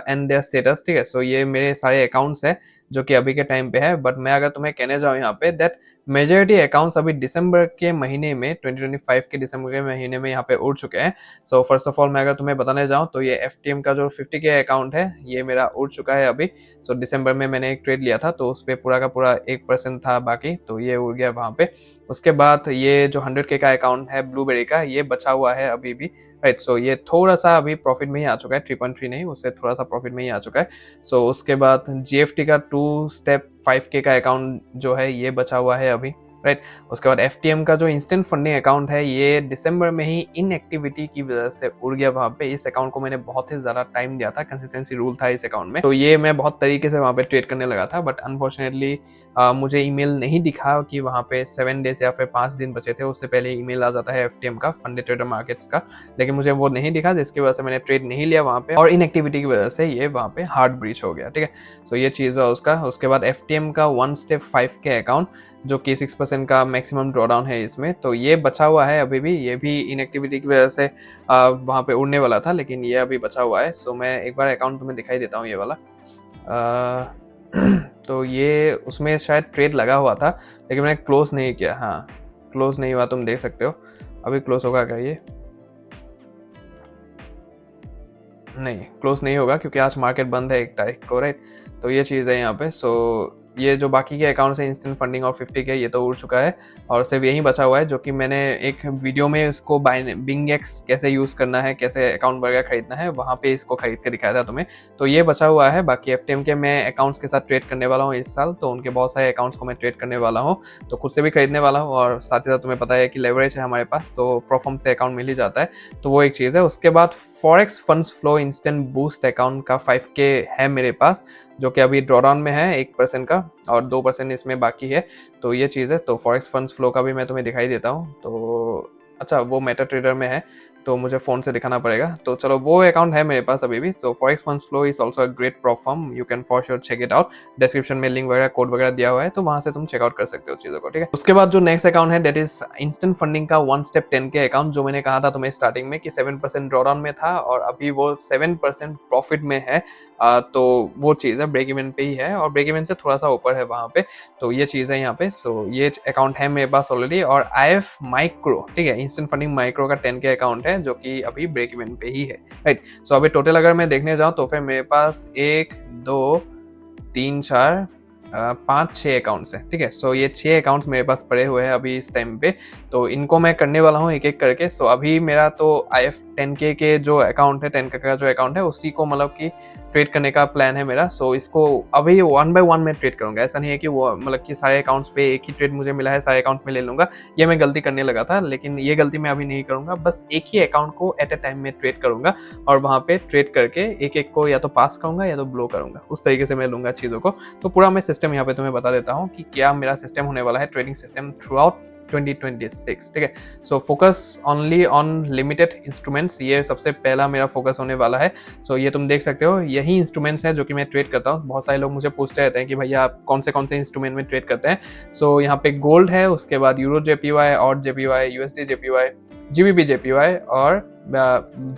and their status, ठीक है। सो ये मेरे सारे अकाउंट्स है जो कि अभी के टाइम पे है, बट मैं अगर तुम्हें कहने जाऊँ यहाँ पे दैट मेजॉरिटी अकाउंट्स अभी दिसंबर के महीने में, 2025 के दिसंबर के महीने में यहाँ पे उड़ चुके हैं। सो फर्स्ट ऑफ ऑल मैं अगर तुम्हें बताने जाऊँ तो ये FTM का जो 50K अकाउंट है ये मेरा उड़ चुका है अभी। सो दिसंबर में मैंने एक ट्रेड लिया था तो उस पर पूरा का पूरा 1% था बाकी, तो ये उड़ गया वहाँ पे। उसके बाद ये जो 100K का अकाउंट है ब्लूबेरी का, ये बचा हुआ है अभी भी, राइट। सो ये थोड़ा सा अभी प्रॉफिट में ही आ चुका है, 3.3 नहीं, उससे थोड़ा सा प्रॉफिट में ही आ चुका है। सो उसके बाद GFT का 2 स्टेप 5K का अकाउंट जो है ये बचा हुआ है अभी, राइट। उसके बाद FTM का जो इंस्टेंट फंडिंग अकाउंट है ये दिसंबर में ही इनएक्टिविटी की वजह से उड़ गया वहाँ पे। इस अकाउंट को मैंने बहुत ही ज़्यादा टाइम दिया था, कंसिस्टेंसी रूल था इस अकाउंट में, तो ये मैं बहुत तरीके से वहाँ पे ट्रेड करने लगा था, बट अनफॉर्चुनेटली मुझे ईमेल नहीं दिखा कि वहाँ पे 7 डेज या फिर 5 दिन बचे थे, उससे पहले ईमेल आ जाता है FTM का, फंडेड ट्रेडर मार्केट्स का, लेकिन मुझे वो नहीं दिखा जिसकी वजह से मैंने ट्रेड नहीं लिया वहाँ पे, और इनएक्टिविटी की वजह से ये वहाँ पे हार्ड ब्रीच हो गया, ठीक है। सो ये चीज़ है उसका। उसके बाद FTM का 1 स्टेप 5K अकाउंट जो कि 6% का मैक्सिमम ड्रॉडाउन है इसमें, तो ये बचा हुआ है अभी भी, ये भी इनएक्टिविटी की वजह से वहाँ पे उड़ने वाला था, लेकिन ये अभी बचा हुआ है। सो मैं एक बार अकाउंट तुम्हें दिखाई देता हूँ ये वाला। तो ये उसमें शायद ट्रेड लगा हुआ था लेकिन मैंने क्लोज नहीं किया। हाँ, क्लोज नहीं हुआ, तुम देख सकते हो। अभी क्लोज होगा क्या ये? नहीं, क्लोज नहीं होगा क्योंकि आज मार्केट बंद है 1 तारीख को, राइट। तो ये चीज़ है यहाँ पे। सो ये जो बाकी के अकाउंट्स हैं इंस्टेंट फंडिंग और 50K ये तो उड़ चुका है, और सिर्फ यही बचा हुआ है जो कि मैंने एक वीडियो में इसको BingX कैसे यूज़ करना है, कैसे अकाउंट वगैरह खरीदना है, वहाँ पे इसको खरीद के दिखाया था तुम्हें। तो ये बचा हुआ है। बाकी FTM के मैं अकाउंट्स के साथ ट्रेड करने वाला हूँ इस साल, तो उनके बहुत सारे अकाउंट्स को मैं ट्रेड करने वाला हूँ, तो खुद से भी खरीदने वाला हूँ, और साथ ही साथ तुम्हें पता है कि लेवरेज है हमारे पास, तो परफॉर्म से अकाउंट मिल ही जाता है, तो वो एक चीज़ है। उसके बाद forex funds flow instant boost account का 5K है मेरे पास, जो कि अभी ड्रॉडाउन में है 1% का, और 2% इसमें बाकी है, तो ये चीज़ है। तो फॉरेक्स फंड्स फ्लो का भी मैं तुम्हें दिखाई देता हूँ। तो अच्छा, वो मेटा ट्रेडर में है तो मुझे फ़ोन से दिखाना पड़ेगा, तो चलो वो अकाउंट है मेरे पास अभी भी। So forex funds flow is also a great platform, you can for sure check it out. Description में लिंक वगैरह, कोड वगैरह दिया हुआ है, तो वहाँ से तुम चेकआउट कर सकते हो चीज़ों को, ठीक है। उसके बाद जो नेक्स्ट अकाउंट है दैट इज इंस्टेंट फंडिंग का 1 स्टेप 10K अकाउंट, जो मैंने कहा था तुम्हें स्टार्टिंग में कि 7% ड्रॉडाउन में था और अभी वो 7% प्रॉफिट में है। तो वो चीज़ है, ब्रेक इवन पे ही है, और ब्रेक इवन से थोड़ा सा ऊपर है वहाँ पे, तो ये चीज़ है यहाँ पे। सो ये अकाउंट है मेरे पास ऑलरेडी। और IF माइक्रो, ठीक है, इंस्टेंट फंडिंग माइक्रो का 10K अकाउंट है जो कि अभी ब्रेक इवन पे ही है, राइट। सो अभी टोटल अगर मैं देखने जाऊँ तो फिर मेरे पास 1 2 3 4 5-6 अकाउंट्स हैं, ठीक है। सो ये 6 अकाउंट्स मेरे पास पड़े हुए हैं अभी इस टाइम पे, तो इनको मैं करने वाला हूँ एक एक करके। सो अभी मेरा तो IF 10K के जो अकाउंट है, 10K का जो अकाउंट है उसी को मतलब कि ट्रेड करने का प्लान है मेरा। सो इसको अभी 1 by 1 में ट्रेड करूंगा, ऐसा नहीं है कि वो मतलब कि सारे अकाउंट्स पे एक ही ट्रेड मुझे मिला है सारे अकाउंट्स में ले लूंगा, ये मैं गलती करने लगा था, लेकिन ये गलती मैं अभी नहीं करूंगा। बस एक ही अकाउंट को एट ए टाइम में ट्रेड करूंगा, और वहाँ पे ट्रेड करके एक एक को या तो पास करूंगा या तो ब्लो करूंगा, उस तरीके से मैं लूंगा चीज़ों को। तो पूरा मैं सिस्टम यहाँ पे तुम्हें बता देता हूँ कि क्या मेरा सिस्टम होने वाला है, ट्रेडिंग सिस्टम थ्रू आउट 2026, ठीक है। So focus only on limited instruments, ये सबसे पहला मेरा फोकस होने वाला है। सो ये तुम देख सकते हो, यही इंस्ट्रूमेंट्स हैं जो कि मैं ट्रेड करता हूँ। बहुत सारे लोग मुझे पूछते रहते हैं कि भैया आप कौन से इंस्ट्रूमेंट में ट्रेड करते हैं। सो यहाँ पे गोल्ड है, उसके बाद euro JPY, odd JPY, USD JPY, GBP JPY और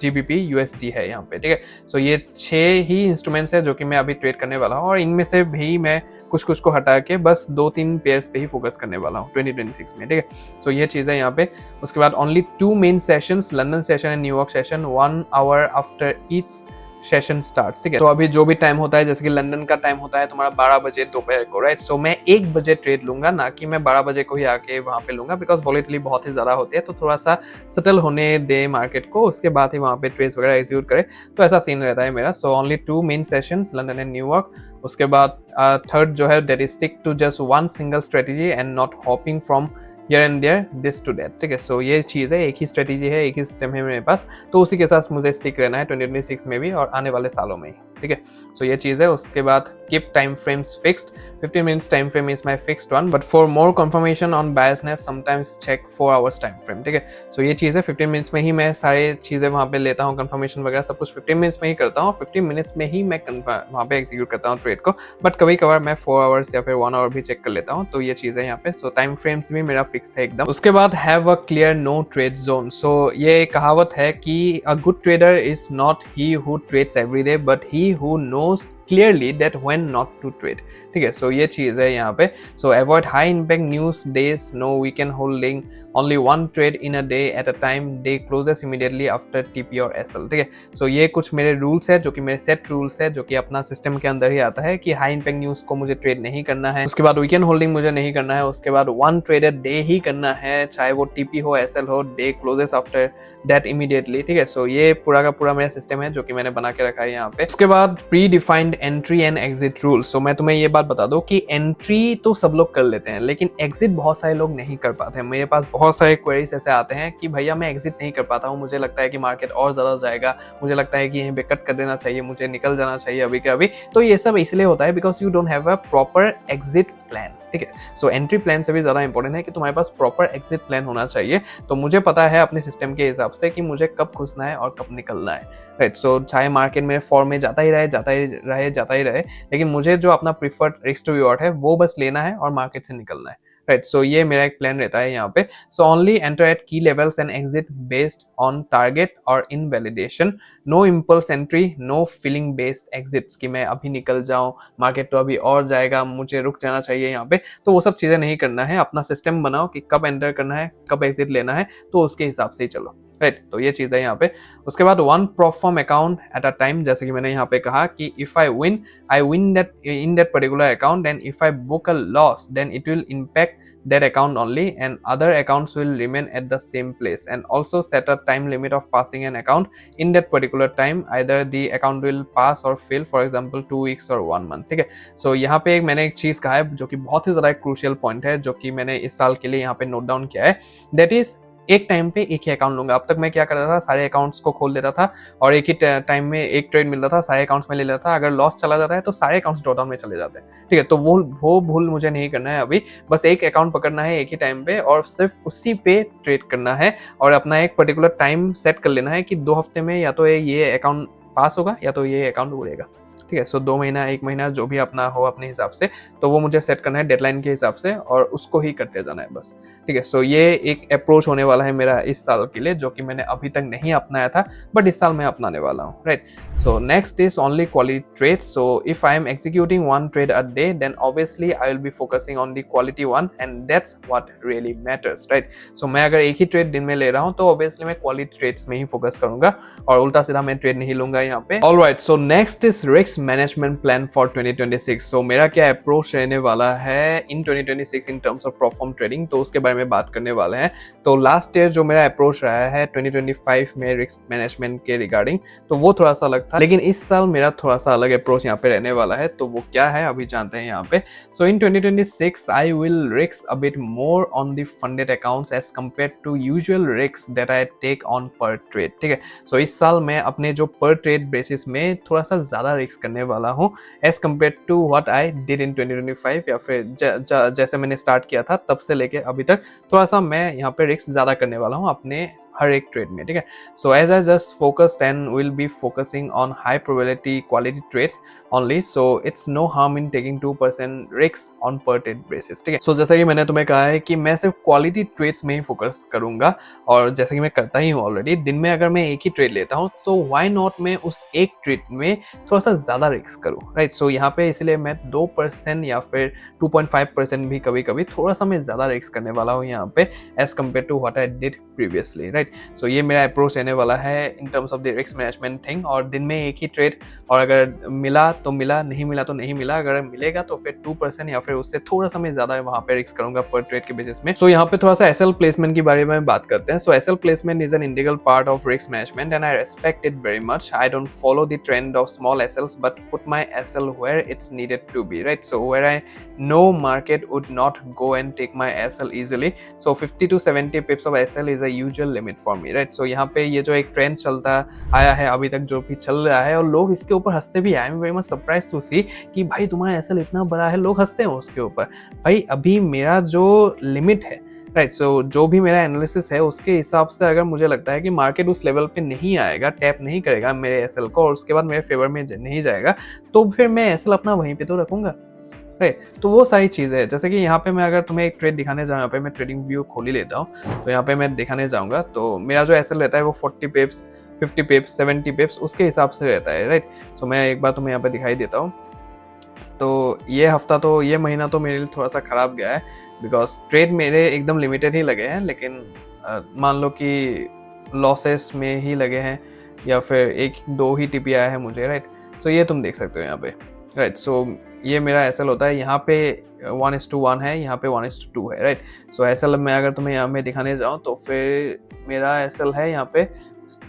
GBP USD है यहाँ पे, ठीक है। सो ये 6 ही इंस्ट्रूमेंट्स है जो कि मैं अभी ट्रेड करने वाला हूँ, और इनमें से भी मैं कुछ को हटा के बस 2-3 पेयर्स पे ही फोकस करने वाला हूँ 2026 में, ठीक है। सो ये चीज़ है यहाँ पे। उसके बाद only 2 main sessions, London session and New York session, 1 hour after each session starts, ठीक है। तो अभी जो भी टाइम होता है, जैसे कि लंदन का टाइम होता है तुम्हारा 12 बजे दोपहर को, राइट। सो मैं 1 बजे ट्रेड लूंगा, ना कि मैं 12 बजे को ही आके वहां पे लूंगा, बिकॉज वॉलेटिलिटी बहुत ही ज्यादा होती है। तो थोड़ा सा सेटल होने दे मार्केट को, उसके बाद ही वहां पे ट्रेड्स वगैरह एग्जीक्यूट करे। तो ऐसा सीन रहता है मेरा। So only 2 main sessions, London and New York. उसके बाद थर्ड जो है, that is stick to just 1 single strategy and not hopping from here and there, this to that, ठीक है। सो ये चीज़ है, एक ही स्ट्रेटेजी है, एक ही सिस्टम है मेरे पास, तो उसी के साथ मुझे स्टिक रहना है 2026 में भी और आने वाले सालों में ही, ठीक है। सो ये चीज़ है। उसके बाद keep time frames fixed, 15 minutes time frame is my fixed one, but for more confirmation on biasness sometimes check 4 hours time frame, ठीक है। सो ये चीज़ है, 15 मिनट्स में ही मैं सारी चीज़ें वहाँ पे लेता हूँ, कंफर्मेशन वगैरह सब कुछ 15 मिनट्स में ही करता हूँ, 15 मिनट्स में ही मैं वहाँ पे एग्जीक्यूट करता हूँ ट्रेड को। बट कभी कभार मैं 4 आवर्स या फिर 1 आवर भी चेक कर लेता हूँ, तो ये चीज़ है यहाँ पे। सो टाइम फ्रेम्स भी मेरा फिक्स्ड है एकदम। उसके बाद have a clear no trade zone. So ये कहावत है कि a good trader is not he who trades every day, but he who knows clearly that when not to trade, ठीक है। सो ये चीज़ है यहाँ पे। So avoid high impact news days, no weekend holding, only 1 trade in a day at a time, day closes immediately after TP और SL, ठीक है। सो ये कुछ मेरे रूल्स है, जो कि मेरे सेट रूल्स है, जो कि अपना सिस्टम के अंदर ही आता है कि हाई इम्पैक्ट न्यूज को मुझे ट्रेड नहीं करना है। उसके बाद वीकेंड होल्डिंग मुझे नहीं करना है। उसके बाद 1 ट्रेड अ डे ही करना है, चाहे वो TP हो SL हो, day closes after that immediately, ठीक है। सो ये पूरा का पूरा मेरा सिस्टम है जो कि मैंने बना के रखा है यहाँ पे। उसके बाद predefined entry and exit rule. So मैं तुम्हें ये बात बता दूं कि एंट्री तो सब लोग कर लेते हैं, लेकिन एग्जिट बहुत सारे लोग नहीं कर पाते हैं। मेरे पास बहुत सारे क्वेरीज ऐसे आते हैं कि भैया मैं एग्जिट नहीं कर पाता हूँ, मुझे लगता है कि मार्केट और ज्यादा जाएगा, मुझे लगता है कि यहीं पे कट कर देना चाहिए, मुझे निकल जाना चाहिए अभी के अभी। तो ये सब इसलिए होता है because you don't have a proper exit plan, ठीक है। सो एंट्री प्लान से भी ज्यादा इंपॉर्टेंट है कि तुम्हारे पास प्रॉपर एग्जिट प्लान होना चाहिए। तो मुझे पता है अपने सिस्टम के हिसाब से कि मुझे कब घुसना है और कब निकलना है, राइट। सो चाहे मार्केट मेरे फॉर्म में जाता ही रहे, लेकिन मुझे जो अपना प्रीफर्ड रिस्क टू रिवॉर्ड है वो बस लेना है और मार्केट से निकलना है, राइट। सो ये मेरा एक प्लान रहता है यहाँ पे। So only enter at key levels and exit based on target और invalidation, no impulse entry, no feeling based exits कि मैं अभी निकल जाऊं, मार्केट तो अभी और जाएगा, मुझे रुक जाना चाहिए यहाँ पे। तो वो सब चीजें नहीं करना है। अपना सिस्टम बनाओ कि कब एंटर करना है, कब एग्जिट लेना है, तो उसके हिसाब से ही चलो, राइट। तो ये चीज है यहाँ पे। उसके बाद 1 prop firm account at a time, जैसे कि मैंने यहाँ पे कहा कि if I win that in that particular account, and if I book a loss then it will impact that account only and other accounts will remain at the same place, and also set a time limit of passing an account in that particular time, either the account will pass और फेल, फॉर एग्जाम्पल 2 वीक्स और 1 मंथ, ठीक है। सो यहाँ पे मैंने एक चीज कहा है जो कि बहुत ही ज्यादा क्रूशियल पॉइंट है, जो कि मैंने इस साल के लिए यहाँ पे नोट डाउन किया है। दैट इज एक टाइम पे एक ही अकाउंट लूंगा। अब तक मैं क्या करता था, सारे अकाउंट्स को खोल देता था और एक ही टाइम में एक ट्रेड मिलता था, सारे अकाउंट्स में ले लेता था। अगर लॉस चला जाता है तो सारे अकाउंट्स ड्रॉडाउन में चले जाते हैं, ठीक है। तो वो भूल मुझे नहीं करना है अभी। बस एक अकाउंट पकड़ना है एक ही टाइम पे और सिर्फ उसी पे ट्रेड करना है, और अपना एक पर्टिकुलर टाइम सेट कर लेना है कि 2 हफ्ते में या तो ये अकाउंट पास होगा या तो ये अकाउंट उड़ेगा, ठीक है। सो 2 महीना 1 महीना जो भी अपना हो अपने हिसाब से, तो वो मुझे सेट करना है डेडलाइन के हिसाब से और उसको ही करते जाना है बस, ठीक है। सो ये एक अप्रोच होने वाला है मेरा इस साल के लिए, जो कि मैंने अभी तक नहीं अपनाया था, बट इस साल मैं अपनाने वाला हूँ, right. So next is only quality trade. So if I am executing 1 trade a day, then obviously I will be focusing on the quality one, and that's what really matters, right. So मैं अगर एक ही ट्रेड दिन में ले रहा हूँ तो ऑब्वियसली मैं क्वालिटी ट्रेड्स में ही फोकस करूंगा और उल्टा सीधा मैं ट्रेड नहीं लूंगा यहाँ पे। Alright, so next is risk management plan for 2026। सो मेरा क्या अप्रोच रहने वाला है इन 2026 इन टर्म्स ऑफ परफॉर्म ट्रेडिंग, तो उसके बारे में बात करने वाले हैं। तो लास्ट ईयर जो मेरा अप्रोच रहा है 2025 में रिस्क मैनेजमेंट के रिगार्डिंग, तो वो थोड़ा सा अलग था, लेकिन इस साल मेरा थोड़ा सा अलग अप्रोच यहाँ पे रहने वाला है। तो वो क्या है अभी जानते हैं यहाँ पे। So in 2026 I will risk a bit more on the funded accounts as compare to usual risk that I take on per trade, ठीक है। सो इस साल मैं अपने जो पर ट्रेड बेसिस में थोड़ा सा ज्यादा रिस्क करने वाला हूँ as compare to what I did in 2025, या फिर जैसे मैंने स्टार्ट किया था तब से लेके अभी तक थोड़ा सा मैं यहाँ पे रिस्क ज़्यादा करने वाला हूँ अपने हर एक ट्रेड में, ठीक है। So as I just focused and will be focusing on high probability quality trades only, so it's no harm in taking 2% risk on per trade basis, ठीक है। सो जैसा कि मैंने तुम्हें कहा है कि मैं सिर्फ क्वालिटी ट्रेड्स में ही फोकस करूंगा, और जैसे कि मैं करता ही हूँ ऑलरेडी, दिन में अगर मैं एक ही ट्रेड लेता हूँ तो व्हाई नॉट मैं उस एक ट्रेड में थोड़ा सा ज़्यादा रिस्क करूँ, राइट। सो यहाँ पे इसलिए मैं 2% या फिर 2.5% भी कभी कभी थोड़ा सा मैं ज़्यादा रिस्क करने वाला हूँ यहाँ पे as compare to what I did previously, right. So ये मेरा अप्रोच रहने वाला है in terms of the risk management thing, और दिन में एक ही ट्रेड, और अगर मिला तो मिला, नहीं मिला तो नहीं मिला, अगर मिलेगा तो फिर 2% या फिर उससे थोड़ा सा मैं ज्यादा वहां पे रिस्क करूंगा पर ट्रेड के बेसिस में। सो यहाँ पे थोड़ा सा एसएल प्लेसमेंट के बारे में बात करते हैं। So SL placement is an integral part of risk management and I respect it very much. I don't follow the trend of small SLs but put my SL where it's needed to be, right. So where I know market would not go and take my SL easily, so 50 to 70 pips of SL is a usual limit for me, right. So यहाँ पे ये जो एक ट्रेंड चलता आया है अभी तक, जो भी चल रहा है, और लोग इसके ऊपर हंसते भी, I am very much surprise to see कि भाई तुम्हारा एसएल इतना बड़ा है, लोग हंसते हैं उसके ऊपर। भाई अभी मेरा जो लिमिट है, राइट, सो जो भी मेरा एनालिसिस है उसके हिसाब से अगर मुझे लगता है कि मार्केट उस लेवल पे नहीं आएगा, टैप नहीं करेगा मेरे एसएल को, और उसके बाद मेरे फेवर में नहीं जाएगा, तो फिर मैं एसएल अपना वहीं पे तो रखूंगा, राइट। तो वो सारी चीज़ें हैं। जैसे कि यहाँ पे मैं अगर तुम्हें एक ट्रेड दिखाने जाऊँ, यहाँ पे मैं ट्रेडिंग व्यू खोल ही लेता हूँ, तो यहाँ पे मैं दिखाने जाऊँगा तो मेरा जो एसएल रहता है वो 40 पिप्स, 50 पिप्स, 70 पिप्स उसके हिसाब से रहता है, राइट। सो मैं एक बार तुम्हें यहाँ पे दिखाई देता हूँ। तो ये हफ्ता तो, ये महीना तो मेरे लिए थोड़ा सा ख़राब गया है, बिकॉज ट्रेड मेरे एकदम लिमिटेड ही लगे हैं, लेकिन मान लो कि लॉसेस में ही लगे हैं, या फिर एक दो ही टिपी आया है मुझे, राइट। सो ये तुम देख सकते हो यहाँ पे, राइट। सो ये मेरा एसएल होता है, यहाँ पे 1:1 है, यहाँ पे 1:2 है, राइट। सो एसएल में अगर तुम्हें यहाँ में दिखाने जाऊँ तो फिर मेरा एसएल है यहाँ पे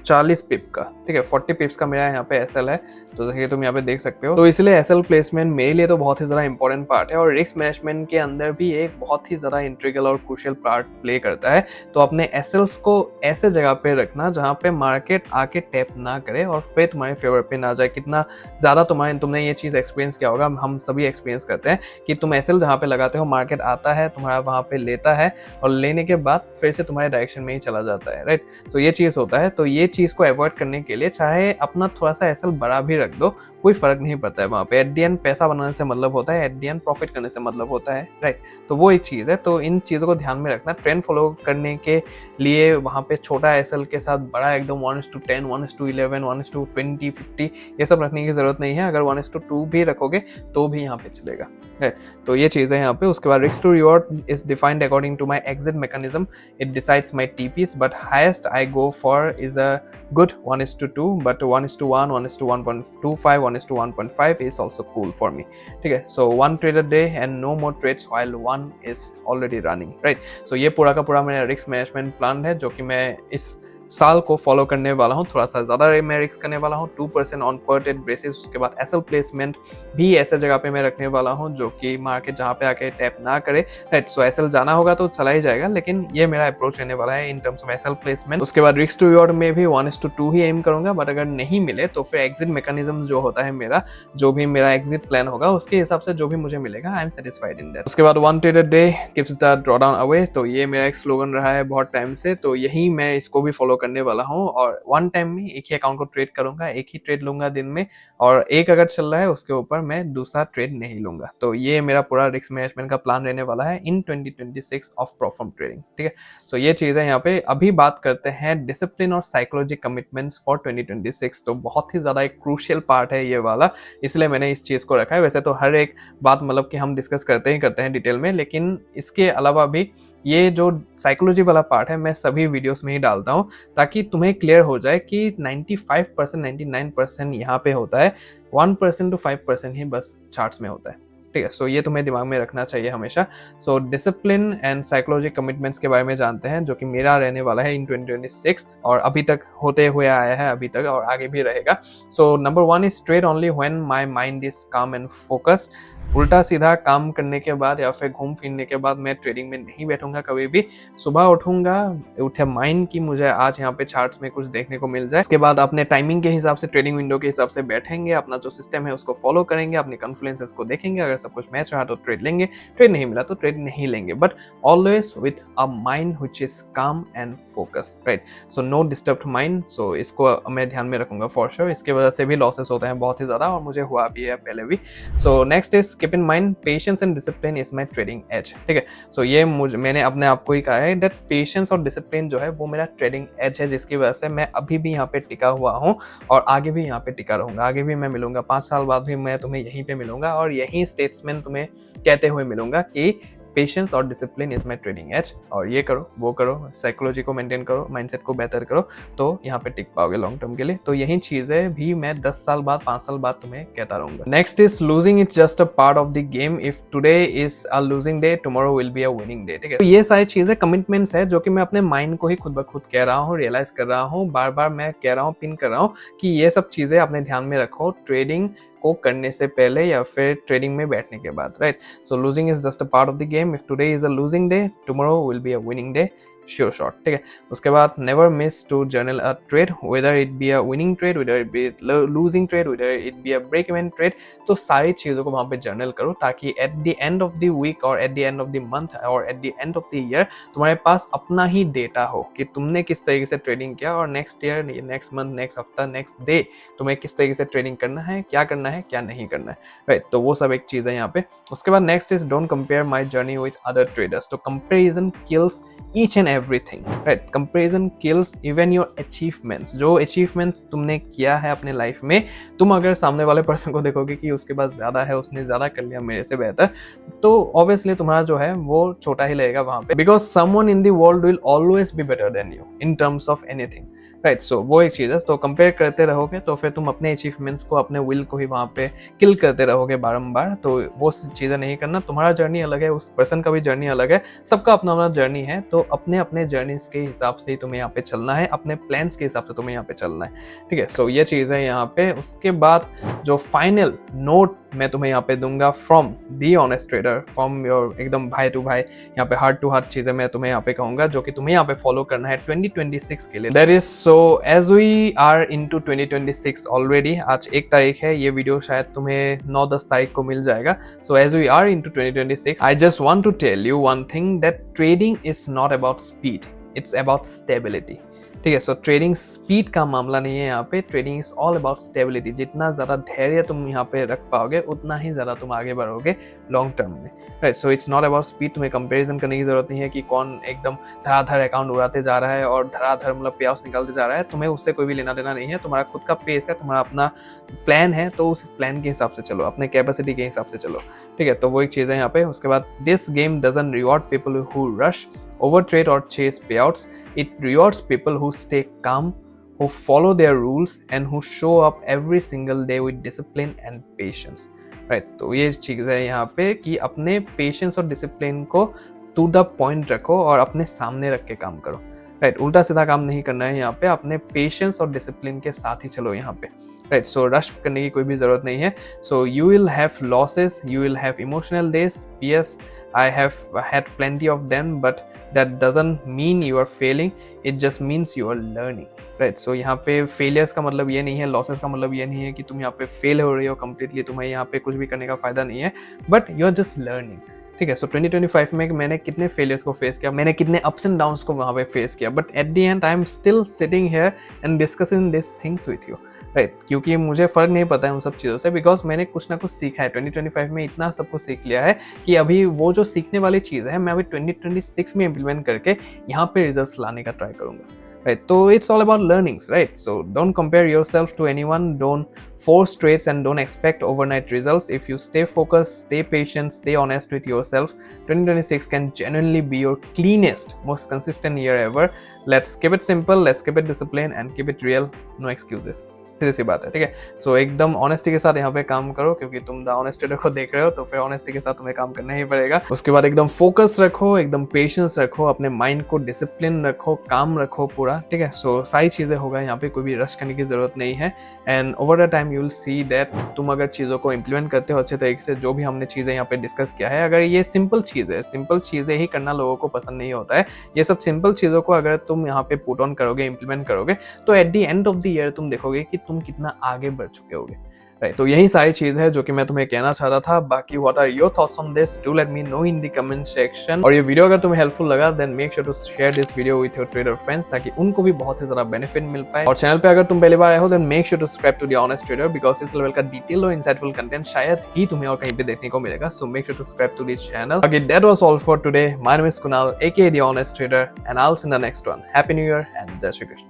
40 पिप का, ठीक है, 40 पिप्स का मेरा यहाँ पे एसएल है, तो जैसे तुम यहाँ पे देख सकते हो। तो इसलिए एसएल प्लेसमेंट मेरे लिए तो बहुत ही ज़्यादा इंपॉर्टेंट पार्ट है, और रिस्क मैनेजमेंट के अंदर भी एक बहुत ही ज़्यादा इंट्रीगल और क्रूशियल पार्ट प्ले करता है। तो अपने एसएल्स को ऐसे जगह पे रखना जहाँ पे मार्केट आके टैप ना करे और फिर तुम्हारे फेवर पे ना जाए। कितना ज़्यादा तुमने ये चीज़ एक्सपीरियंस किया होगा, हम सभी एक्सपीरियंस करते हैं कि तुम एसएल जहाँ पे लगाते हो, मार्केट आता है तुम्हारा वहाँ पे लेता है, और लेने के बाद फिर से तुम्हारे डायरेक्शन में ही चला जाता है, राइट। सो ये चीज़ होता है। तो ये चीज़ को अवॉइड करने के लिए चाहे अपना थोड़ा सा एसएल बड़ा भी रख दो, कोई फर्क नहीं पड़ता है वहाँ पे। एट दी एंड पैसा बनाने से मतलब होता है, एट दी एंड प्रॉफिट करने से मतलब होता है, राइट। तो वो एक चीज़ है। तो इन चीज़ों को ध्यान में रखना। ट्रेंड फॉलो करने के लिए वहाँ पे छोटा एसएल के साथ बड़ा एकदम 1:10, 1:11, 1:20, 50 ये सब रखने की जरूरत नहीं है। अगर 1:2 भी रखोगे तो भी यहाँ पे चलेगा, राइट। तो ये चीज़ है यहाँ पे। उसके बाद risk to reward is defined according to my exit mechanism, it decides my TPs, but highest I go for is a good 1:2, but 1:1, 1:1.25, 1:1.5 is also cool for me, ठीक है। So one trade a day and no more trades while one is already running, right। So ये पूरा का पूरा मेरा रिस्क मैनेजमेंट प्लान है, जो कि मैं इस साल को फॉलो करने वाला हूँ। थोड़ा सा ज़्यादा मैं रिस्क करने वाला हूँ, 2% ऑन पर ट्रेड बेसिस। उसके बाद एसएल प्लेसमेंट भी ऐसे जगह पे मैं रखने वाला हूँ जो कि मार्केट जहाँ पे आके टैप ना करे, राइट। सो एसएल जाना होगा तो चला ही जाएगा, लेकिन ये मेरा अप्रोच रहने वाला है in terms of SL placement. उसके बाद रिस्क टू रिवॉर्ड में भी 1:2 ही एम करूंगा, बट अगर नहीं मिले तो फिर एग्जिट मैकेनिज्म जो होता है मेरा, जो भी मेरा एग्जिट प्लान होगा उसके हिसाब से जो भी मुझे मिलेगा, I am satisfied in that. उसके बाद one trade a day keeps the drawdown away, तो ये मेरा एक स्लोगन रहा है बहुत टाइम से, तो यही मैं इसको भी फॉलो करने वाला हूँ। और वन टाइम में एक ही अकाउंट को ट्रेड करूंगा, एक ही ट्रेड लूंगा दिन में, और एक अगर चल रहा है उसके ऊपर मैं दूसरा ट्रेड नहीं लूंगा। तो ये मेरा पूरा रिस्क मैनेजमेंट का प्लान रहने वाला है इन 2026 ऑफ परफॉर्म ट्रेडिंग, ठीक है। सो ये चीज है यहाँ पे। अभी बात करते हैं डिसिप्लिन और साइकोलॉजी कमिटमेंट्स फॉर 2026। तो बहुत ही ज्यादा एक क्रूशियल पार्ट है ये वाला, इसलिए मैंने इस चीज को रखा है। वैसे तो हर एक बात मतलब कि हम डिस्कस करते हैं डिटेल में, लेकिन इसके अलावा भी ये जो साइकोलॉजी वाला पार्ट है मैं सभी वीडियोस में ही डालता हूँ, ताकि तुम्हें क्लियर हो जाए कि 95%, 99% यहाँ पे होता है, 1% to 5% ही बस चार्ट्स में होता है, ठीक है। सो ये तुम्हें दिमाग में रखना चाहिए हमेशा। So discipline and psychology commitments के बारे में जानते हैं, जो कि मेरा रहने वाला है इन 2026, और अभी तक होते हुए आया है अभी तक, और आगे भी रहेगा। So number 1 is trade only when my mind is calm and focused. उल्टा सीधा काम करने के बाद या फिर घूम फिरने के बाद मैं ट्रेडिंग में नहीं बैठूंगा कभी भी। सुबह उठूंगा, उठे माइंड की मुझे आज यहाँ पे चार्ट्स में कुछ देखने को मिल जाए, उसके बाद अपने टाइमिंग के हिसाब से ट्रेडिंग विंडो के हिसाब से बैठेंगे, अपना जो सिस्टम है उसको फॉलो करेंगे, अपने कॉन्फ्लुएंसेस को देखेंगे, अगर सब कुछ मैच रहा तो ट्रेड लेंगे, ट्रेड नहीं मिला तो ट्रेड नहीं लेंगे, but always with a mind which is calm and focused, right. So no disturbed mind, so इसको मैं ध्यान में रखूंगा फॉर श्योर। इसकी वजह से भी लॉसेस होते हैं बहुत ही ज्यादा, और मुझे हुआ भी है पहले भी। So next is keep in mind patience and discipline is my trading edge, ठीक है। सो ये मैंने अपने आप को ही कहा है दैट पेशेंस और डिसिप्लिन जो है वो मेरा ट्रेडिंग एज है, जिसकी वजह से मैं अभी भी यहाँ पे टिका हुआ हूँ और आगे भी यहाँ पे टिका रहूंगा। आगे भी मैं मिलूंगा, 5 साल बाद भी मैं तुम्हें यहीं पे मिलूंगा और यही स्टेट्समैन तुम्हें कहते हुए मिलूंगा कि पेशेंस और discipline is my trading edge, और ये करो वो करो, साइकोलॉजी को मेंटेन करो, माइंडसेट को बेहतर करो, तो यहाँ पे टिक पाओगे लॉन्ग टर्म के लिए। तो यही चीजें भी मैं 10 साल बाद 5 साल बाद तुम्हें कहता रहूंगा। Next is losing is just a part of the game, if today is a losing day tomorrow will be a winning day, ठीक है। तो ये सारी चीजें कमिटमेंट्स है जो कि मैं अपने माइंड को ही खुद ब खुद कह रहा हूँ, रियलाइज कर रहा हूँ, बार बार मैं कह रहा हूँ, पिन कर रहा हूँ कि ये सब चीजें अपने ध्यान में रखो ट्रेडिंग को करने से पहले या फिर ट्रेडिंग में बैठने के बाद, right. So losing is just a part of the game, if today is a losing day tomorrow will be a winning day, sure shot, ठीक है। उसके बाद never miss to journal a trade, whether it be a winning trade, whether it be losing trade, whether it be a break even trade. तो सारी चीज़ों को वहाँ पे जर्नल करो ताकि at the end of the week और at the end of the month और at the end of the year तुम्हारे पास अपना ही डेटा हो कि तुमने किस तरीके से ट्रेडिंग किया, और next year, next month, next हफ्ता, नेक्स्ट डे तुम्हें किस तरीके से ट्रेडिंग करना है, क्या नहीं करना है, राइट। तो वो सब एक चीज़ है यहाँ पे। उसके बाद next is don't compare my journey with other traders. तो comparison kills each and everything, right? Comparison kills even your achievements। जो अचीवमेंट तुमने किया है अपने लाइफ में, तुम अगर सामने वाले पर्सन को देखोगे कि उसके पास ज्यादा है, उसने ज्यादा कर लिया मेरे से बेहतर, तो ऑब्वियसली तुम्हारा जो है वो छोटा ही लगेगा वहां पे, because someone in the world will always be better than you in terms of anything, right. So वो एक चीज है। तो कंपेयर करते रहोगे तो फिर तुम अपने अचीवमेंट्स को, अपने विल को ही वहां पे किल करते रहोगे बारंबार। तो वो चीजें नहीं करना। तुम्हारा जर्नी अलग है, उस पर्सन का भी जर्नी अलग है, सबका अपना अपना जर्नी है। तो अपने अपने जर्नीज के हिसाब से ही तुम्हें यहाँ पे चलना है, अपने प्लान्स के हिसाब से तुम्हें यहाँ पे चलना है, ठीक है। सो ये चीज है यहाँ पे। उसके बाद जो फाइनल नोट मैं तुम्हें यहाँ पे दूंगा from the honest trader, from your एकदम भाई टू भाई, यहाँ पे हार्ट टू हार्ट चीजें मैं तुम्हें यहाँ पे कहूंगा जो कि तुम्हें यहाँ पे फॉलो करना है 2026 के लिए। That is so as we are into 2026 already, आज 1 तारीख है, ये वीडियो शायद तुम्हें 9-10 तारीख को मिल जाएगा। So as we are into 2026, I just want to tell you one thing, that trading is not about speed, it's about stability, ठीक है। सो ट्रेडिंग स्पीड का मामला नहीं है यहाँ पे, trading is all about stability. जितना ज्यादा धैर्य तुम यहाँ पे रख पाओगे उतना ही ज्यादा तुम आगे बढ़ोगे लॉन्ग टर्म में, right. So it's not about speed. तुम्हें कंपैरिजन करने की जरूरत नहीं है कि कौन एकदम धड़ाधड़ अकाउंट उड़ाते जा रहा है और धड़ाधड़ मतलब पे आउट्स निकालते जा रहा है, तुम्हें उससे कोई भी लेना देना नहीं है। तुम्हारा खुद का पेस है, तुम्हारा अपना प्लान है, तो उस प्लान के हिसाब से चलो, अपने कैपेसिटी के हिसाब से चलो, ठीक है। तो वो एक चीज है यहाँ पे। उसके बाद this game doesn't reward people who rush, overtrade or chase payouts. It rewards people who stay calm, who follow their rules and who show up every single day with discipline and patience, right? तो ये चीज़ है यहाँ पे कि अपने पेशेंस और डिसिप्लिन को टू द पॉइंट रखो और अपने सामने रख के काम करो, राइट। उल्टा सीधा काम नहीं करना है यहाँ पे, अपने पेशेंस और डिसिप्लिन के साथ ही चलो यहाँ पे, राइट। सो रश करने की कोई भी जरूरत नहीं है। So you will have losses, you will have emotional days, yes I have had plenty of them, but that doesn't mean you are failing, it just means you are learning, right. So यहाँ पे फेलियर्स का मतलब ये नहीं है, लॉसेस का मतलब ये नहीं है कि तुम यहाँ पे फेल हो रही हो कंप्लीटली, तुम्हें यहाँ पे कुछ भी करने का फायदा नहीं है, but you are just learning, ठीक है। सो 2025 में मैंने कितने फेलियर्स को फेस किया, मैंने कितने अप्स एंड डाउन्स को वहाँ पे फेस किया, but at the and I am still sitting here and discussing this things with you, right. क्योंकि मुझे फर्क नहीं पता है उन सब चीज़ों से, बिकॉज मैंने कुछ ना कुछ सीखा है 2025 में, इतना सब कुछ सीख लिया है कि अभी वो जो सीखने वाली चीज़ है मैं अभी 2026 में इम्प्लीमेंट करके यहाँ पे रिजल्ट लाने का ट्राई करूँगा, right? So it's all about learnings, right? So don't compare yourself to anyone, don't force trades and don't expect overnight results. If you stay focused, stay patient, stay honest with yourself, 2026 can genuinely be your cleanest, most consistent year ever. Let's keep it simple, let's keep it disciplined and keep it real, no excuses. सीधी सी बात है, ठीक है। सो एकदम ऑनेस्टी के साथ यहाँ पे काम करो, क्योंकि तुम द ऑनेस्ट ट्रेडर को देख रहे हो, तो फिर ऑनेस्टी के साथ तुम्हें काम करना ही पड़ेगा। उसके बाद एकदम फोकस रखो, एकदम पेशेंस रखो, अपने माइंड को डिसिप्लिन रखो, काम रखो पूरा, ठीक है। सो सारी चीजें होगा, यहाँ पे कोई भी रश करने की जरूरत नहीं है। And over the time you will see that तुम अगर चीजों को इम्प्लीमेंट करते हो अच्छे तरीके से, जो भी हमने चीजें यहाँ पे डिस्कस किया है, अगर ये सिंपल चीजें ही करना लोगों को पसंद नहीं होता है, ये सब सिंपल चीजों को अगर तुम यहाँ पे पुट ऑन करोगे, इम्प्लीमेंट करोगे, तो eight the end of the year तुम देखोगे कि तुम कितना आगे बढ़ चुके होगे, राइट। तो यही सारी चीज है जो कि मैं तुम्हें कहना चाहता था। बाकी what are your thoughts on this, do let me know in the comment section. और ये वीडियो अगर तुम्हें हेल्पफुल लगा, then make sure to share this video with your trader friends, ताकि उनको भी बहुत ही ज्यादा बेनिफिट मिल पाए। और चैनल पे अगर तुम पहली बार आए हो, then make sure to subscribe to the honest trader, because इस लेवल का डिटेल और इंसाइटफुल कंटेंट शायद ही तुम्हें और कहीं पे देखने को मिलेगा। So make sure to subscribe to this channel. Okay, that was all for today. My name is Kunal, aka the honest trader, and I will see you in the next one. Happy new year and जय श्री कृष्ण।